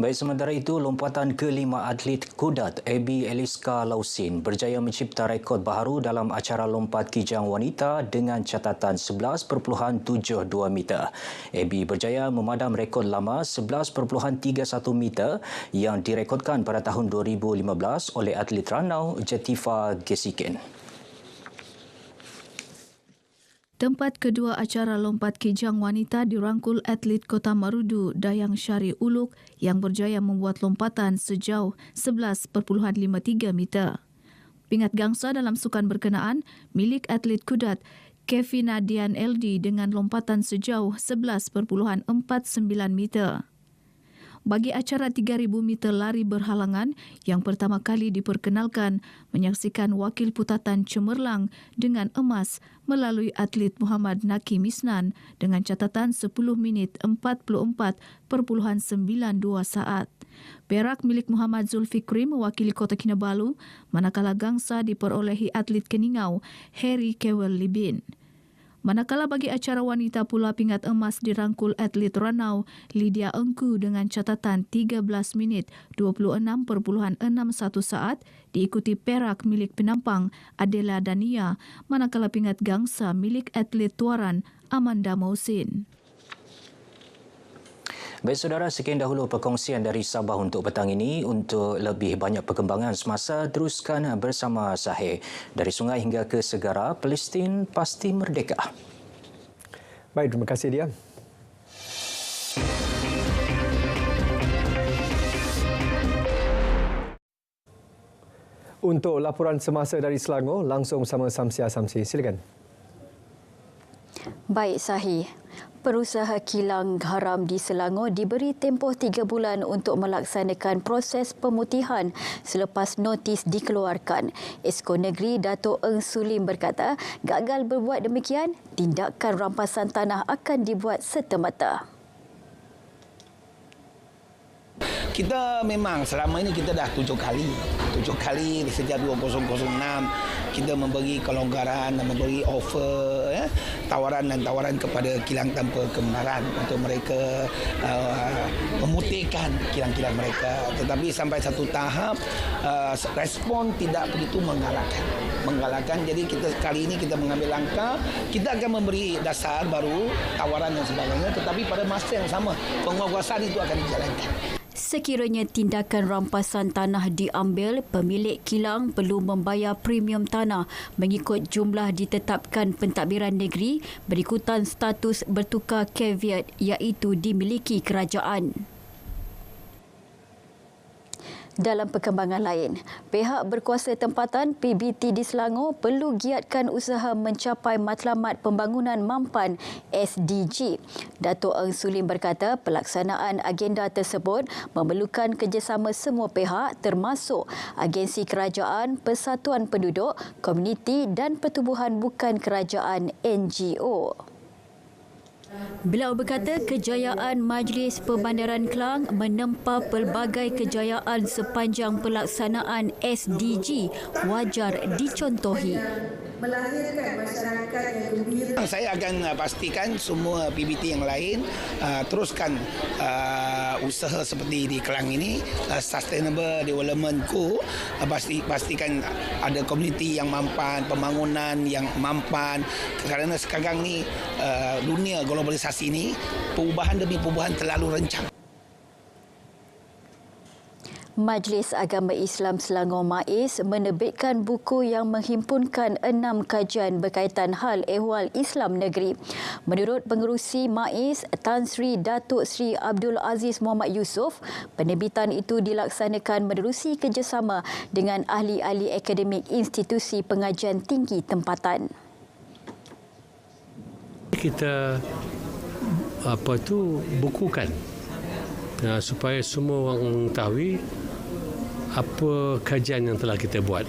Baik, sementara itu, lompatan kelima atlet kudat Abby Eliska Lausin berjaya mencipta rekod baharu dalam acara lompat kijang wanita dengan catatan 11.72 meter. Abby berjaya memadam rekod lama 11.31 meter yang direkodkan pada tahun 2015 oleh atlet Ranau Jatifa Gesiken. Tempat kedua acara lompat kijang wanita dirangkul atlet Kota Marudu Dayang Syari Uluk yang berjaya membuat lompatan sejauh 11.53 meter. Pingat gangsa dalam sukan berkenaan milik atlet kudat Kevina Dian LD dengan lompatan sejauh 11.49 meter. Bagi acara 3,000 meter lari berhalangan yang pertama kali diperkenalkan, menyaksikan wakil putatan cemerlang dengan emas melalui atlet Muhammad Naki Misnan dengan catatan 10 minit 44.92 saat. Perak milik Muhammad Zulfikri mewakili Kota Kinabalu, manakala gangsa diperolehi atlet Keningau Harry Kewel Libin. Manakala bagi acara wanita pula, pingat emas dirangkul atlet Ranau Lydia Engku dengan catatan 13 minit 26.61 saat, diikuti perak milik penampang Adela Dania, manakala pingat gangsa milik atlet tuaran Amanda Mausin. Baik saudara, sekian dahulu perkongsian dari Sabah untuk petang ini. Untuk lebih banyak perkembangan semasa, teruskan bersama Zahir. Dari sungai hingga ke segara, Palestin pasti merdeka. Baik, terima kasih dia. Untuk laporan semasa dari Selangor, langsung bersama Samsia Samsi. Silakan. Baik, Sahih. Perusaha kilang garam di Selangor diberi tempoh 3 bulan untuk melaksanakan proses pemutihan selepas notis dikeluarkan. Esko Negeri Dato' Eng Sulim berkata, gagal berbuat demikian, tindakan rampasan tanah akan dibuat serta-merta. Kita memang selama ini kita dah 7 kali sejak 2006 kita memberi kelonggaran dan memberi offer, tawaran kepada kilang tanpa kebenaran untuk mereka memutihkan kilang-kilang mereka, tetapi sampai satu tahap respon tidak begitu menggalakkan. Jadi kita kali ini kita mengambil langkah, kita akan memberi dasar baru, tawaran dan sebagainya, tetapi pada masa yang sama penguasaan itu akan dijalankan. Sekiranya tindakan rampasan tanah diambil, pemilik kilang perlu membayar premium tanah mengikut jumlah ditetapkan pentadbiran negeri berikutan status bertukar caveat iaitu dimiliki kerajaan. Dalam perkembangan lain, pihak berkuasa tempatan PBT di Selangor perlu giatkan usaha mencapai matlamat pembangunan mampan SDG. Dato' Eng Sulim berkata pelaksanaan agenda tersebut memerlukan kerjasama semua pihak termasuk agensi kerajaan, persatuan penduduk, komuniti dan pertubuhan bukan kerajaan NGO. Beliau berkata kejayaan Majlis Pembandaran Klang menempa pelbagai kejayaan sepanjang pelaksanaan SDG wajar dicontohi. Melahirkan masyarakat yang gembira. Saya akan pastikan semua PBT yang lain teruskan usaha seperti di Kelang ini, Sustainable Development Co. Pastikan ada komuniti yang mampan, pembangunan yang mampan, kerana sekarang ni dunia globalisasi ini perubahan demi perubahan terlalu rencang. Majlis Agama Islam Selangor MAIS menerbitkan buku yang menghimpunkan 6 kajian berkaitan hal ehwal Islam negeri. Menurut pengerusi MAIS, Tan Sri Datuk Sri Abdul Aziz Muhammad Yusof, penerbitan itu dilaksanakan menerusi kerjasama dengan ahli-ahli akademik institusi pengajian tinggi tempatan. Kita bukukan supaya semua orang mengetahui apa kajian yang telah kita buat,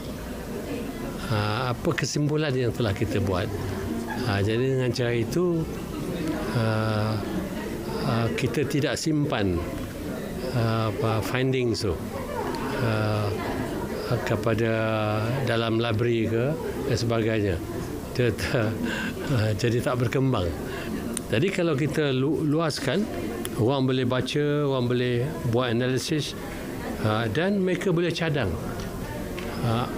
apa kesimpulan yang telah kita buat, Jadi dengan cara itu kita tidak simpan findings tu kepada dalam library ke dan sebagainya. Jadi tak berkembang. Jadi kalau kita luaskan, orang boleh baca, orang boleh buat analisis dan mereka boleh cadang.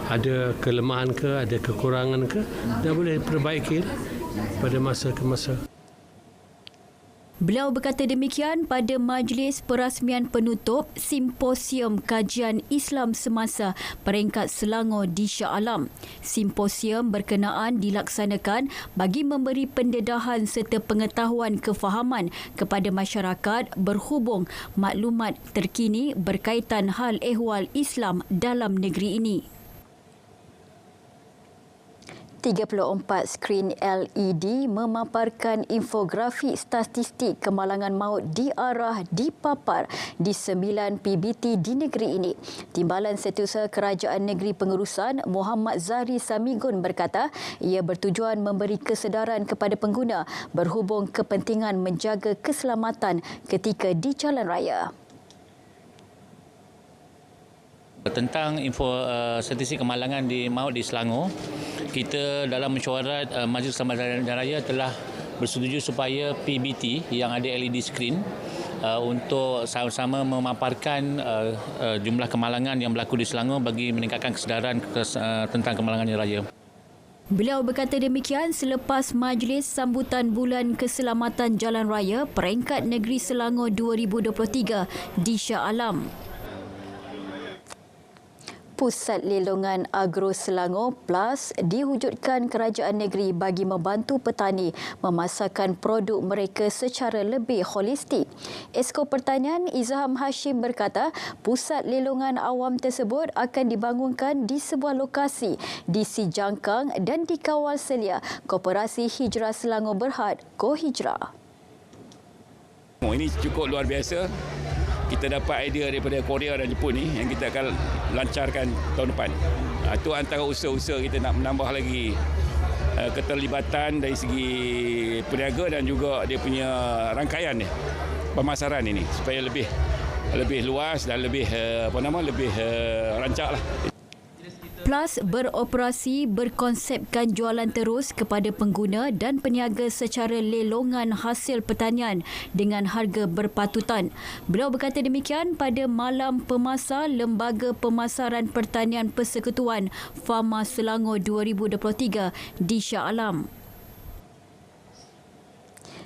Ada kelemahan ke, ada kekurangan ke, dan boleh perbaiki pada masa ke masa. Beliau berkata demikian pada majlis perasmian penutup Simposium Kajian Islam Semasa Peringkat Selangor di Shah Alam. Simposium berkenaan dilaksanakan bagi memberi pendedahan serta pengetahuan kefahaman kepada masyarakat berhubung maklumat terkini berkaitan hal ehwal Islam dalam negeri ini. 34 skrin LED memaparkan infografik statistik kemalangan maut diarah dipapar di 9 PBT di negeri ini. Timbalan Setiausaha Kerajaan Negeri Pengurusan Muhammad Zahri Samigun berkata ia bertujuan memberi kesedaran kepada pengguna berhubung kepentingan menjaga keselamatan ketika di jalan raya. Tentang info statistik kemalangan di maut di Selangor, kita dalam mesyuarat Majlis Keselamatan Jalan Raya telah bersetuju supaya PBT yang ada LED screen untuk sama-sama memaparkan jumlah kemalangan yang berlaku di Selangor bagi meningkatkan kesedaran tentang kemalangan jalan raya. Beliau berkata demikian selepas Majlis Sambutan Bulan Keselamatan Jalan Raya Peringkat Negeri Selangor 2023 di Shah Alam. Pusat Lelongan Agro Selangor Plus diwujudkan kerajaan negeri bagi membantu petani memasarkan produk mereka secara lebih holistik. Esko Pertanian Izham Hashim berkata, pusat lelongan awam tersebut akan dibangunkan di sebuah lokasi di Sijangkang dan dikawal selia Koperasi Hijrah Selangor Berhad, Go Hijrah. Ini cukup luar biasa. Kita dapat idea daripada Korea dan Jepun ni yang kita akan lancarkan tahun depan. Itu antara usaha-usaha kita nak menambah lagi keterlibatan dari segi peniaga dan juga dia punya rangkaian ni, pemasaran ini supaya lebih luas dan lebih lebih rancak lah. Plus beroperasi berkonsepkan jualan terus kepada pengguna dan peniaga secara lelongan hasil pertanian dengan harga berpatutan. Beliau berkata demikian pada Malam Pemasar Lembaga Pemasaran Pertanian Persekutuan Fama Selangor 2023 di Shah Alam.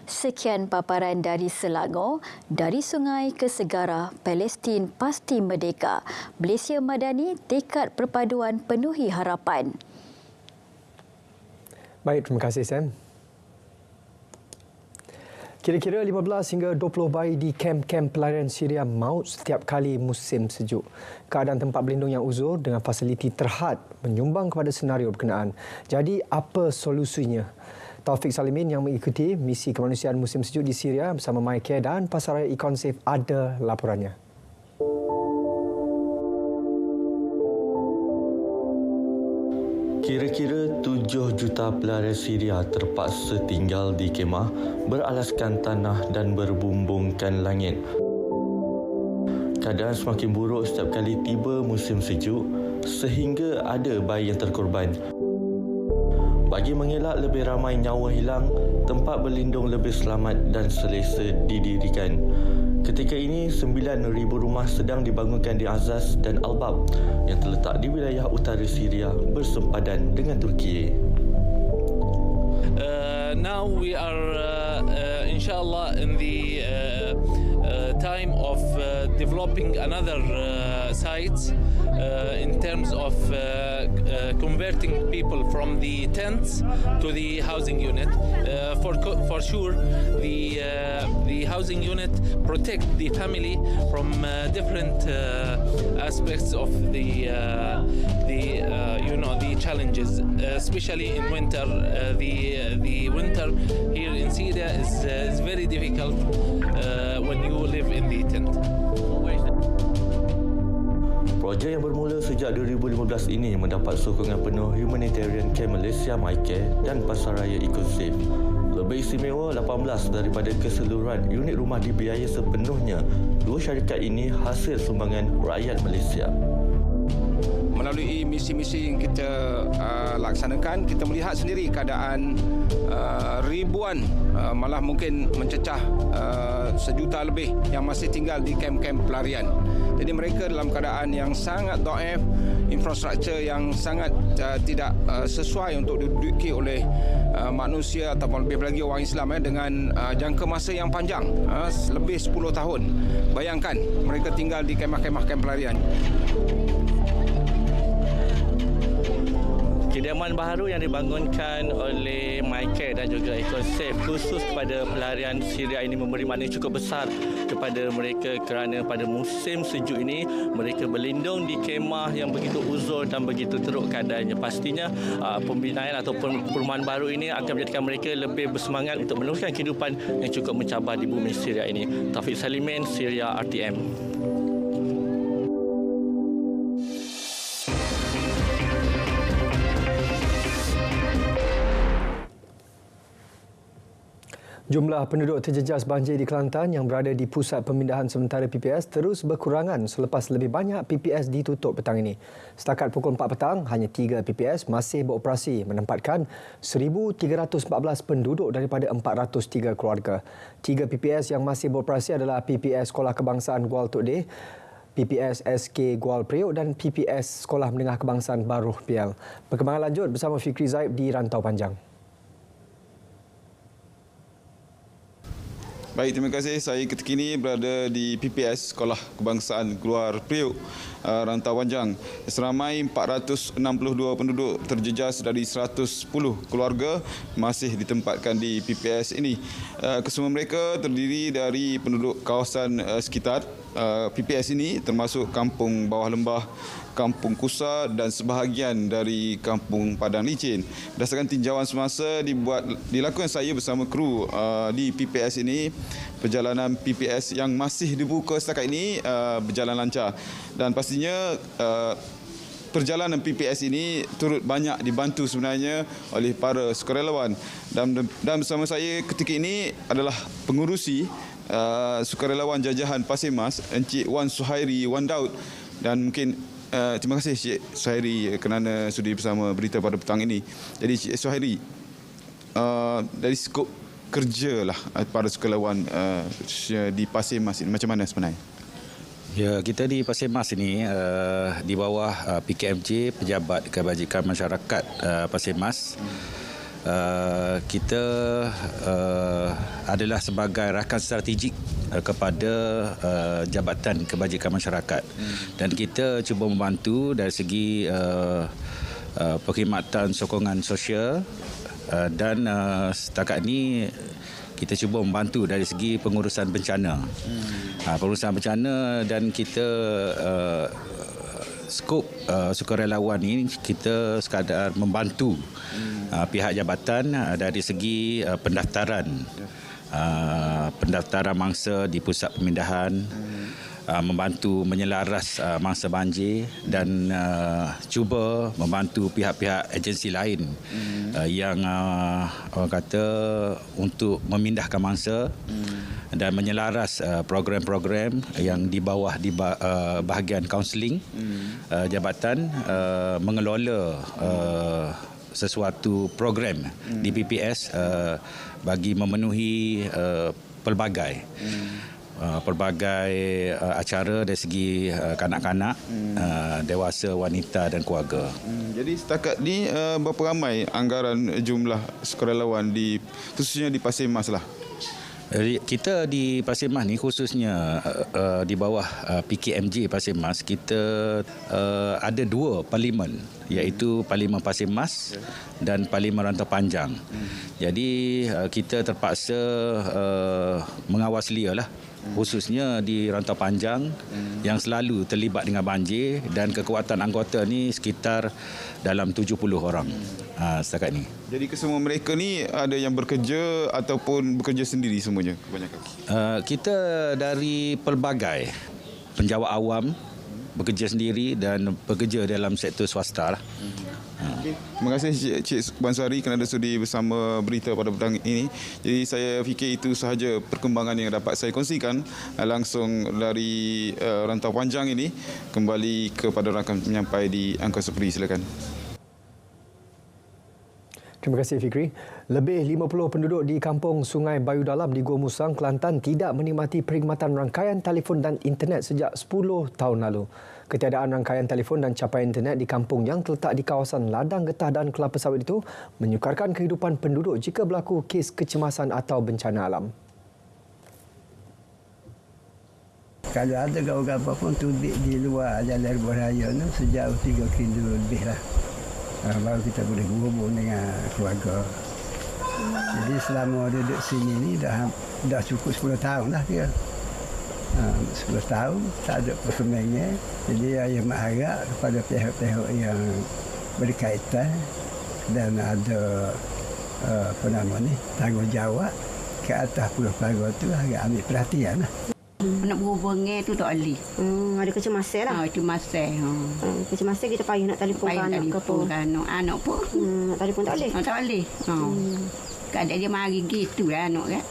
Sekian paparan dari Selangor, dari sungai ke segara, Palestin pasti merdeka. Malaysia Madani tekad perpaduan penuhi harapan. Baik, terima kasih Sam. Kira-kira 15 hingga 20 bayi di kem-kem pelarian Syria maut setiap kali musim sejuk. Keadaan tempat berlindung yang uzur dengan fasiliti terhad menyumbang kepada senario berkenaan. Jadi, apa solusinya? Taufik Salimin yang mengikuti misi kemanusiaan musim sejuk di Syria bersama MyCare dan Pasaraya Econsave ada laporannya. Kira-kira 7 juta pelarian Syria terpaksa tinggal di kemah beralaskan tanah dan berbumbungkan langit. Keadaan semakin buruk setiap kali tiba musim sejuk sehingga ada bayi yang terkorban. Bagi mengelak lebih ramai nyawa hilang, tempat berlindung lebih selamat dan selesa didirikan. Ketika ini, 9,000 rumah sedang dibangunkan di Azaz dan Al-Bab yang terletak di wilayah utara Syria bersempadan dengan Turki. Now we are inshallah in the time of developing another sites in terms of converting people from the tents to the housing unit. For sure, the housing unit protect the family from different aspects of the challenges, especially in winter. The winter here in Syria is very difficult when you live in the tent. Projek yang bermula sejak 2015 ini mendapat sokongan penuh Humanitarian Care Malaysia MyCare dan Pasaraya Inklusif. Lebih istimewa, 18 daripada keseluruhan unit rumah dibiaya sepenuhnya dua syarikat ini hasil sumbangan rakyat Malaysia. Melalui misi-misi yang kita laksanakan, kita melihat sendiri keadaan ribuan, malah mungkin mencecah 1 juta lebih yang masih tinggal di kem-kem pelarian. Jadi mereka dalam keadaan yang sangat dhaif, infrastruktur yang sangat tidak sesuai untuk diduduki oleh manusia ataupun lebih lagi orang Islam dengan jangka masa yang panjang, lebih 10 tahun. Bayangkan mereka tinggal di kemah-kemah kem pelarian. Kediaman baru yang dibangunkan oleh MyCare dan juga Inklusif khusus kepada pelarian Syria ini memberi makna cukup besar kepada mereka kerana pada musim sejuk ini mereka berlindung di kemah yang begitu uzur dan begitu teruk keadaannya. Pastinya pembinaan ataupun perumahan baru ini akan menjadikan mereka lebih bersemangat untuk meneruskan kehidupan yang cukup mencabar di bumi Syria ini. Taufik Salimin, Syria RTM. Jumlah penduduk terjejas banjir di Kelantan yang berada di pusat pemindahan sementara PPS terus berkurangan selepas lebih banyak PPS ditutup petang ini. Setakat pukul 4 petang, hanya 3 PPS masih beroperasi menempatkan 1,314 penduduk daripada 403 keluarga. 3 PPS yang masih beroperasi adalah PPS Sekolah Kebangsaan Gual Tok Deh, PPS SK Gual Priok dan PPS Sekolah Menengah Kebangsaan Baruh Pial. Perkembangan lanjut bersama Fikri Zaib di Rantau Panjang. Baik, terima kasih. Saya ketika ini berada di PPS Sekolah Kebangsaan Gual Priok, Rantau Panjang. Seramai 462 penduduk terjejas dari 110 keluarga masih ditempatkan di PPS ini. Kesemua mereka terdiri dari penduduk kawasan sekitar PPS ini termasuk Kampung Bawah Lembah, Kampung Kusa dan sebahagian dari Kampung Padang Licin. Berdasarkan tinjauan semasa dilakukan saya bersama kru di PPS ini, perjalanan PPS yang masih dibuka setakat ini berjalan lancar dan pastinya perjalanan PPS ini turut banyak dibantu sebenarnya oleh para sukarelawan dan bersama saya ketika ini adalah pengurusi sukarelawan jajahan Pasir Mas, Encik Wan Suhairi Wan Daud, dan mungkin terima kasih Cik Suhairi kerana sudi bersama berita pada petang ini. Jadi Cik Suhairi, dari skop kerja lah para sukarelawan di Pasir Mas ini macam mana sebenarnya? Ya, kita di Pasir Mas ini di bawah PKMJ, Pejabat Kebajikan Masyarakat Pasir Mas. Kita adalah sebagai rakan strategik kepada Jabatan Kebajikan Masyarakat dan kita cuba membantu dari segi perkhidmatan sokongan sosial dan setakat ini kita cuba membantu dari segi pengurusan bencana. Pengurusan bencana dan kita skop sukarelawan ini kita sekadar membantu pihak jabatan dari segi pendaftaran mangsa di pusat pemindahan, membantu menyelaras mangsa banjir dan cuba membantu pihak-pihak agensi lain yang orang kata untuk memindahkan mangsa dan menyelaras program-program yang di bawah bahagian kaunseling jabatan mengelola sesuatu program di PPS bagi memenuhi pelbagai acara dari segi kanak-kanak, dewasa, wanita dan keluarga. Jadi setakat ni berapa ramai anggaran jumlah sukarelawan khususnya di Pasir Mas lah? Kita di Pasir Mas ni khususnya di bawah PKMJ Pasir Mas, kita ada 2 parlimen, iaitu Parlimen Pasir Mas dan Parlimen Rantau Panjang. Jadi kita terpaksa mengawaslia lah, khususnya di Rantau Panjang yang selalu terlibat dengan banjir dan kekuatan anggota ni sekitar dalam 70 orang setakat ni. Jadi kesemua mereka ni ada yang bekerja ataupun bekerja sendiri semuanya kebanyakan? Kita dari pelbagai penjawat awam, bekerja sendiri dan bekerja dalam sektor swasta lah. Okay. Terima kasih Cik Bansari kerana sudi bersama berita pada petang ini. Jadi saya fikir itu sahaja perkembangan yang dapat saya kongsikan langsung dari Rantau Panjang ini. Kembali kepada rakan penyampai di Angkasa Puri, silakan. Terima kasih Fikri. Lebih 50 penduduk di kampung Sungai Bayu Dalam di Gua Musang, Kelantan tidak menikmati perkhidmatan rangkaian telefon dan internet sejak 10 tahun lalu. Ketiadaan rangkaian telefon dan capaian internet di kampung yang terletak di kawasan ladang getah dan kelapa sawit itu menyukarkan kehidupan penduduk jika berlaku kes kecemasan atau bencana alam. Kalau ada gawat-gawat pun tu di luar jalan raya tu sejauh 3 kilo lebih lah. Baru kita boleh berhubung dengan keluarga. Jadi selama duduk sini ni dah cukup 10 tahun dah kira. 10 tahun tak ada perkembangan. Jadi saya mengharap kepada pihak-pihak yang berkaitan dan ada tanggungjawab ke atas pulau-pulau tu agak ambil perhatian lah. Nak berhubungan tu tak boleh. Ada kecemasan lah. Kecemasan. Kecemasan kita payah nak telefon ke anak ke apa. Anak pun. Nak telefon tak boleh. Tak boleh. Kadang dia mari gitu lah anak kan.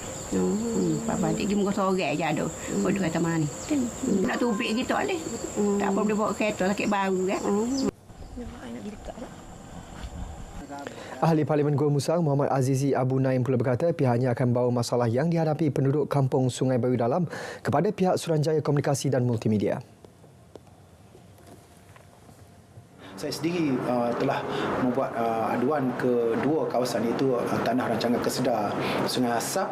Papa dia muka sorang je ada. Bodoh kata mana ni. Nak tubik gitu tak boleh. Tak apa boleh bawa kereta sakit baru kan. Ahli Parlimen Gua Musang Muhammad Azizi Abu Naim pula berkata pihaknya akan bawa masalah yang dihadapi penduduk kampung Sungai Bayu Dalam kepada pihak Suruhanjaya Komunikasi dan Multimedia. Saya sendiri telah membuat aduan ke dua kawasan iaitu Tanah Rancangan Kesedar Sungai Asap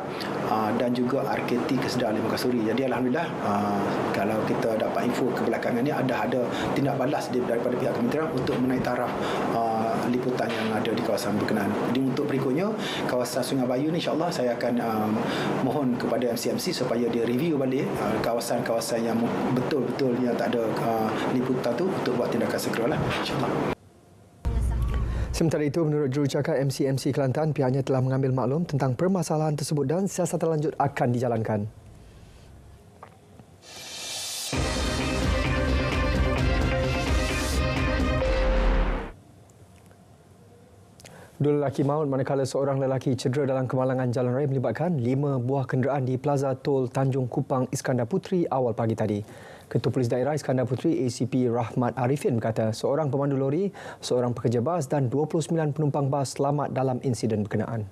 dan juga RKT Kesedar Limau Kasturi. Jadi alhamdulillah kalau kita dapat info kebelakangan ini ada tindak balas daripada pihak kementerian untuk menaik taraf liputan yang ada di kawasan berkenaan. Jadi untuk berikutnya kawasan Sungai Bayu ni insya-Allah saya akan mohon kepada MC supaya dia review balik kawasan-kawasan yang betul-betul yang tak ada liputan tu untuk buat tindakan segeralah. Sementara itu, menurut jurucakap MCMC Kelantan, pihaknya telah mengambil maklum tentang permasalahan tersebut dan siasatan lanjut akan dijalankan. Dua lelaki maut manakala seorang lelaki cedera dalam kemalangan jalan raya melibatkan 5 buah kenderaan di Plaza Tol Tanjung Kupang Iskandar Puteri awal pagi tadi. Ketua Polis Daerah Iskandar Puteri ACP Rahmat Arifin berkata seorang pemandu lori, seorang pekerja bas dan 29 penumpang bas selamat dalam insiden berkenaan.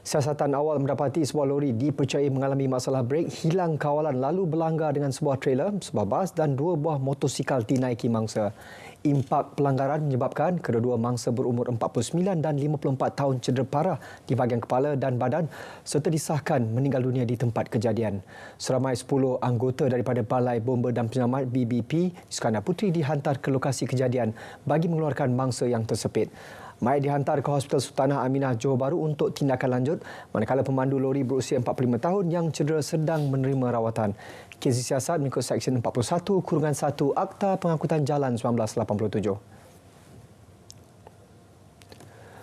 Siasatan awal mendapati sebuah lori dipercayai mengalami masalah brek, hilang kawalan lalu berlanggar dengan sebuah trailer, sebuah bas dan 2 buah motosikal dinaiki mangsa. Impak pelanggaran menyebabkan kedua-dua mangsa berumur 49 dan 54 tahun cedera parah di bahagian kepala dan badan serta disahkan meninggal dunia di tempat kejadian. Seramai 10 anggota daripada Balai Bomba dan Penyelamat BBP Iskandar Puteri dihantar ke lokasi kejadian bagi mengeluarkan mangsa yang tersepit. Mayat dihantar ke Hospital Sultanah Aminah Johor Bahru untuk tindakan lanjut manakala pemandu lori berusia 45 tahun yang cedera sedang menerima rawatan. Kes disiasat mengikut Seksyen 41-1 Akta Pengangkutan Jalan 1987.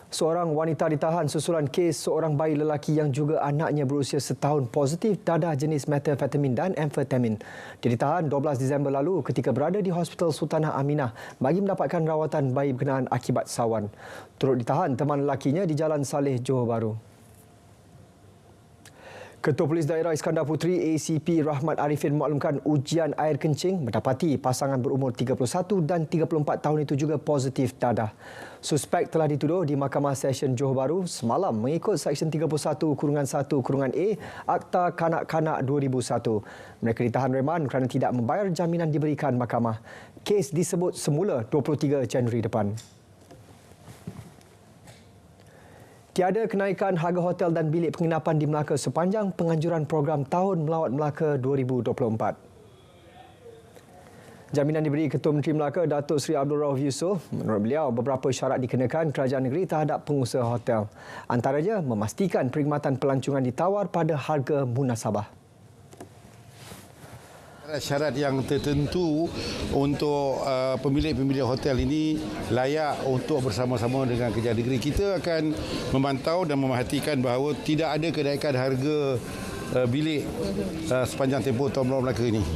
Seorang wanita ditahan susulan kes seorang bayi lelaki yang juga anaknya berusia setahun positif dadah jenis methamphetamine dan amfetamin. Dia ditahan 12 Disember lalu ketika berada di Hospital Sultanah Aminah bagi mendapatkan rawatan bayi berkenaan akibat sawan. Turut ditahan teman lelakinya di Jalan Saleh, Johor Bahru. Ketua Polis Daerah Iskandar Puteri ACP Rahmat Arifin maklumkan ujian air kencing mendapati pasangan berumur 31 dan 34 tahun itu juga positif dadah. Suspek telah dituduh di Mahkamah Session Johor Bahru semalam mengikut Seksyen 31-1-A Akta Kanak-Kanak 2001. Mereka ditahan reman kerana tidak membayar jaminan diberikan mahkamah. Kes disebut semula 23 Januari depan. Tiada kenaikan harga hotel dan bilik penginapan di Melaka sepanjang penganjuran program Tahun Melawat Melaka 2024. Jaminan diberi Ketua Menteri Melaka Datuk Seri Abdul Rauf Yusof. Menurut beliau, beberapa syarat dikenakan kerajaan negeri terhadap pengusaha hotel. Antaranya memastikan perkhidmatan pelancongan ditawar pada harga munasabah. Syarat yang tertentu untuk pemilik-pemilik hotel ini layak untuk bersama-sama dengan kerajaan negeri. Kita akan memantau dan memerhatikan bahawa tidak ada kenaikan harga bilik sepanjang tempoh Tahun Melawat Melaka ini.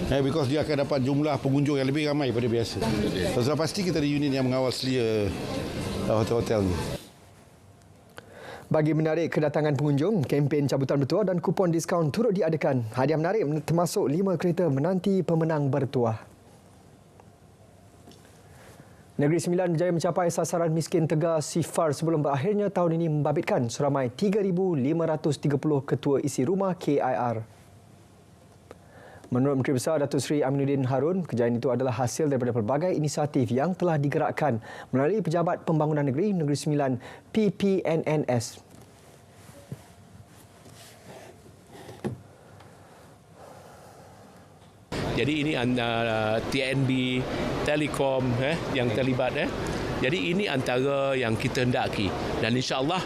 Because dia akan dapat jumlah pengunjung yang lebih ramai daripada biasa. Sudah pasti kita ada unit yang mengawal selia hotel-hotel ni. Bagi menarik kedatangan pengunjung, kempen cabutan bertuah dan kupon diskaun turut diadakan. Hadiah menarik termasuk 5 kereta menanti pemenang bertuah. Negeri Sembilan berjaya mencapai sasaran miskin tegar sifar sebelum berakhirnya tahun ini membabitkan seramai 3,530 ketua isi rumah KIR. Menurut Menteri Besar Datuk Seri Aminuddin Harun, kejayaan itu adalah hasil daripada pelbagai inisiatif yang telah digerakkan melalui Pejabat Pembangunan Negeri Negeri Sembilan PPNNS. Jadi ini TNB, Telekom yang terlibat. Jadi ini antara yang kita hendaki. Dan insya-Allah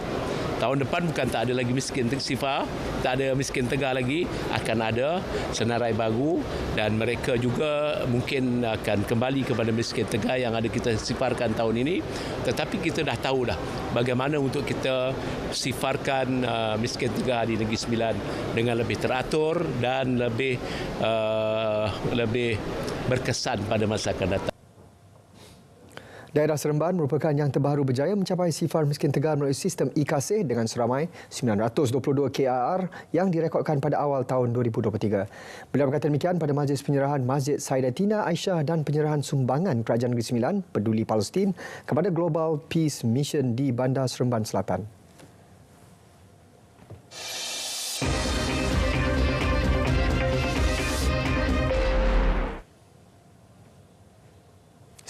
tahun depan bukan tak ada lagi miskin sifar, tak ada miskin tegar lagi, akan ada senarai baru dan mereka juga mungkin akan kembali kepada miskin tegar yang ada kita sifarkan tahun ini. Tetapi kita dah tahu dah bagaimana untuk kita sifarkan miskin tegar di Negeri Sembilan dengan lebih teratur dan lebih berkesan pada masa akan datang. Daerah Seremban merupakan yang terbaru berjaya mencapai sifar miskin tegar melalui sistem e-Kasih dengan seramai 922 KIR yang direkodkan pada awal tahun 2023. Beliau berkata demikian pada majlis penyerahan Masjid Sayyidatina Aisyah dan penyerahan sumbangan Kerajaan Negeri Sembilan Peduli Palestin kepada Global Peace Mission di Bandar Seremban Selatan.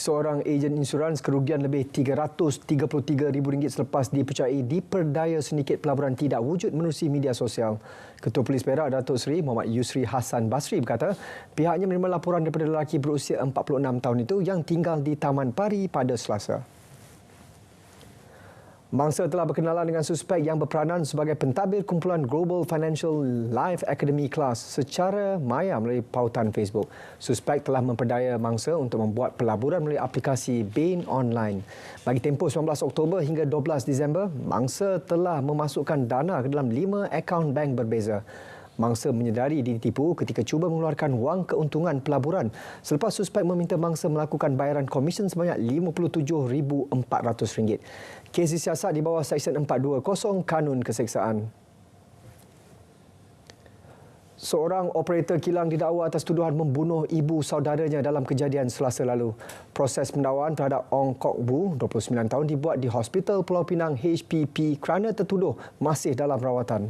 Seorang ejen insurans kerugian lebih RM333,000 selepas dipercayai diperdaya sedikit pelaburan tidak wujud menerusi media sosial. Ketua Polis Perak Datuk Seri Muhammad Yusri Hassan Basri berkata pihaknya menerima laporan daripada lelaki berusia 46 tahun itu yang tinggal di Taman Pari pada Selasa. Mangsa telah berkenalan dengan suspek yang berperanan sebagai pentadbir kumpulan Global Financial Life Academy Class secara maya melalui pautan Facebook. Suspek telah memperdaya mangsa untuk membuat pelaburan melalui aplikasi Bain Online. Bagi tempoh 19 Oktober hingga 12 Disember, mangsa telah memasukkan dana ke dalam 5 akaun bank berbeza. Mangsa menyedari ditipu ketika cuba mengeluarkan wang keuntungan pelaburan selepas suspek meminta mangsa melakukan bayaran komisen sebanyak RM57,400. Kes disiasat di bawah Seksyen 420 Kanun Keseksaan. Seorang operator kilang didakwa atas tuduhan membunuh ibu saudaranya dalam kejadian Selasa lalu. Proses pendakwaan terhadap Ong Kok Bu, 29 tahun, dibuat di Hospital Pulau Pinang HPP kerana tertuduh masih dalam rawatan.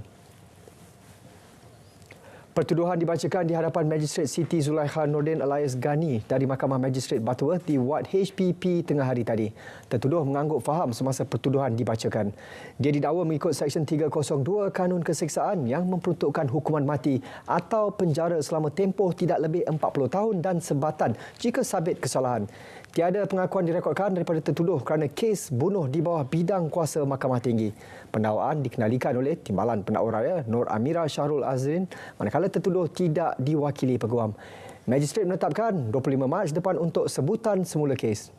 Pertuduhan dibacakan di hadapan Magistrate Siti Zulaikha Nordin Alias Ghani dari Mahkamah Magistrate Butterworth di Wad HPP tengah hari tadi. Tertuduh mengangguk faham semasa pertuduhan dibacakan. Dia didakwa mengikut Seksyen 302 Kanun Keseksaan yang memperuntukkan hukuman mati atau penjara selama tempoh tidak lebih 40 tahun dan sebatan jika sabit kesalahan. Tiada pengakuan direkodkan daripada tertuduh kerana kes bunuh di bawah bidang kuasa Mahkamah Tinggi. Pendakwaan dikenalikan oleh Timbalan Pendakwa Raya Nur Amira Syahrul Azrin manakala tertuduh tidak diwakili peguam. Magistrate menetapkan 25 Mac depan untuk sebutan semula kes.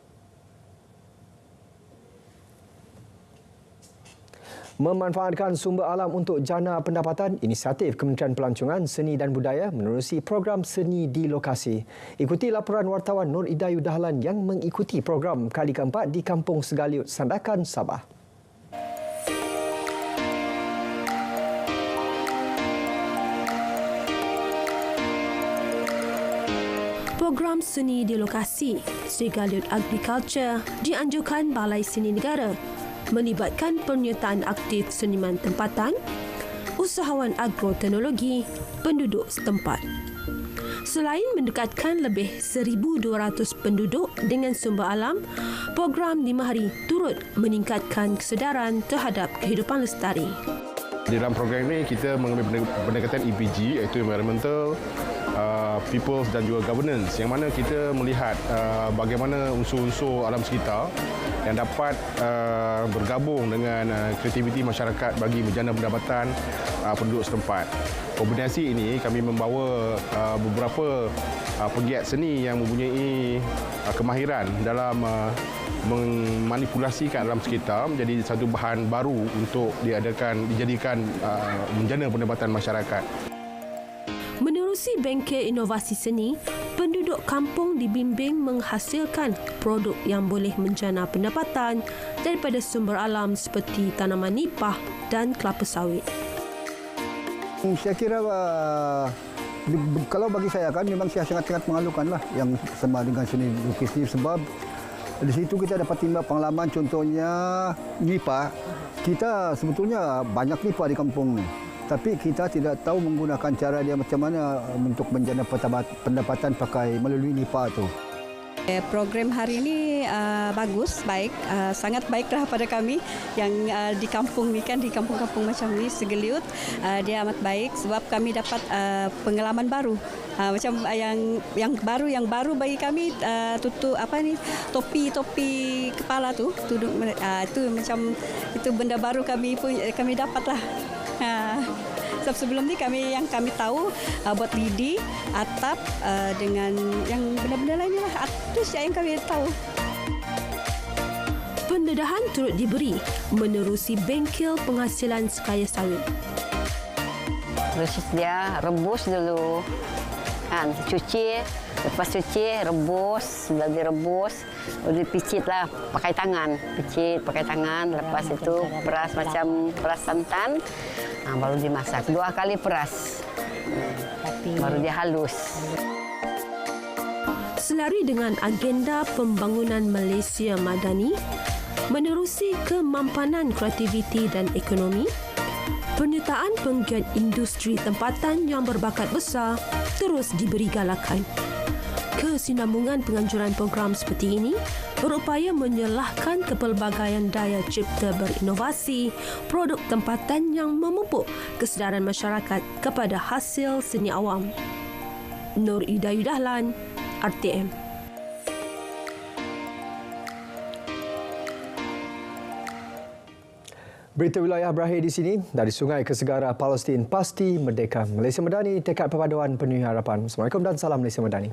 Memanfaatkan sumber alam untuk jana pendapatan, inisiatif Kementerian Pelancongan, Seni dan Budaya menerusi program seni di lokasi. Ikuti laporan wartawan Nur Idayu Dahlan yang mengikuti program kali keempat di Kampung Segaliut, Sandakan, Sabah. Program seni di lokasi Segaliut Agriculture dianjurkan Balai Seni Negara melibatkan penyertaan aktif seniman tempatan, usahawan agroteknologi, penduduk setempat. Selain mendekatkan lebih 1,200 penduduk dengan sumber alam, program 5 hari turut meningkatkan kesedaran terhadap kehidupan lestari. Dalam program ini kita mengambil pendekatan EPG iaitu Environmental, People dan juga Governance yang mana kita melihat bagaimana unsur-unsur alam sekitar yang dapat bergabung dengan kreativiti masyarakat bagi menjana pendapatan penduduk setempat. Kombinasi ini kami membawa beberapa pegiat seni yang mempunyai kemahiran dalam memanipulasikan alam sekitar menjadi satu bahan baru untuk dijadikan menjana pendapatan masyarakat. Menurut Menerusi bengkel inovasi seni, penduduk kampung dibimbing menghasilkan produk yang boleh menjana pendapatan daripada sumber alam seperti tanaman nipah dan kelapa sawit. Saya kira kalau bagi saya kan memang saya sangat-sangat mengalukan lah yang sama dengan seni lukis ni, sebab di situ kita dapat timbang pengalaman, contohnya nipah. Kita sebetulnya banyak nipah di kampung ni, tapi kita tidak tahu menggunakan cara dia macam mana untuk menjana pendapatan pakai melalui nipah tu. Program hari ini bagus, baik, sangat baiklah pada kami yang di kampung ni kan, di kampung-kampung macam ni Segeliut, dia amat baik sebab kami dapat pengalaman baru. Macam yang baru bagi kami tutup topi kepala tu itu macam itu benda baru kami dapatlah. Sebab sebelum ni kami tahu buat lidi, atap dengan yang benda-benda lainnya lah. Itu saja yang kami tahu. Pendedahan turut diberi menerusi bengkel penghasilan sekaya sawit. Proses dia rebus dulu. Kan, cuci, lepas cuci rebus, sudah direbus, dipicitlah pakai tangan, lepas itu peras macam peras santan, baru dimasak 2 kali peras, baru dia halus. Selari dengan agenda pembangunan Malaysia Madani, menerusi kemampanan kreativiti dan ekonomi, penyertaan penggiat industri tempatan yang berbakat besar terus diberi galakan. Kesinambungan penganjuran program seperti ini berupaya menyelahkan kepelbagaian daya cipta berinovasi, produk tempatan yang memupuk kesedaran masyarakat kepada hasil seni awam. Nur Idayu Dahlan, RTM. Berita wilayah berakhir di sini. Dari sungai ke segara, Palestin pasti merdeka. Malaysia Madani, tekad perpaduan penuh harapan. Assalamualaikum dan salam Malaysia Madani.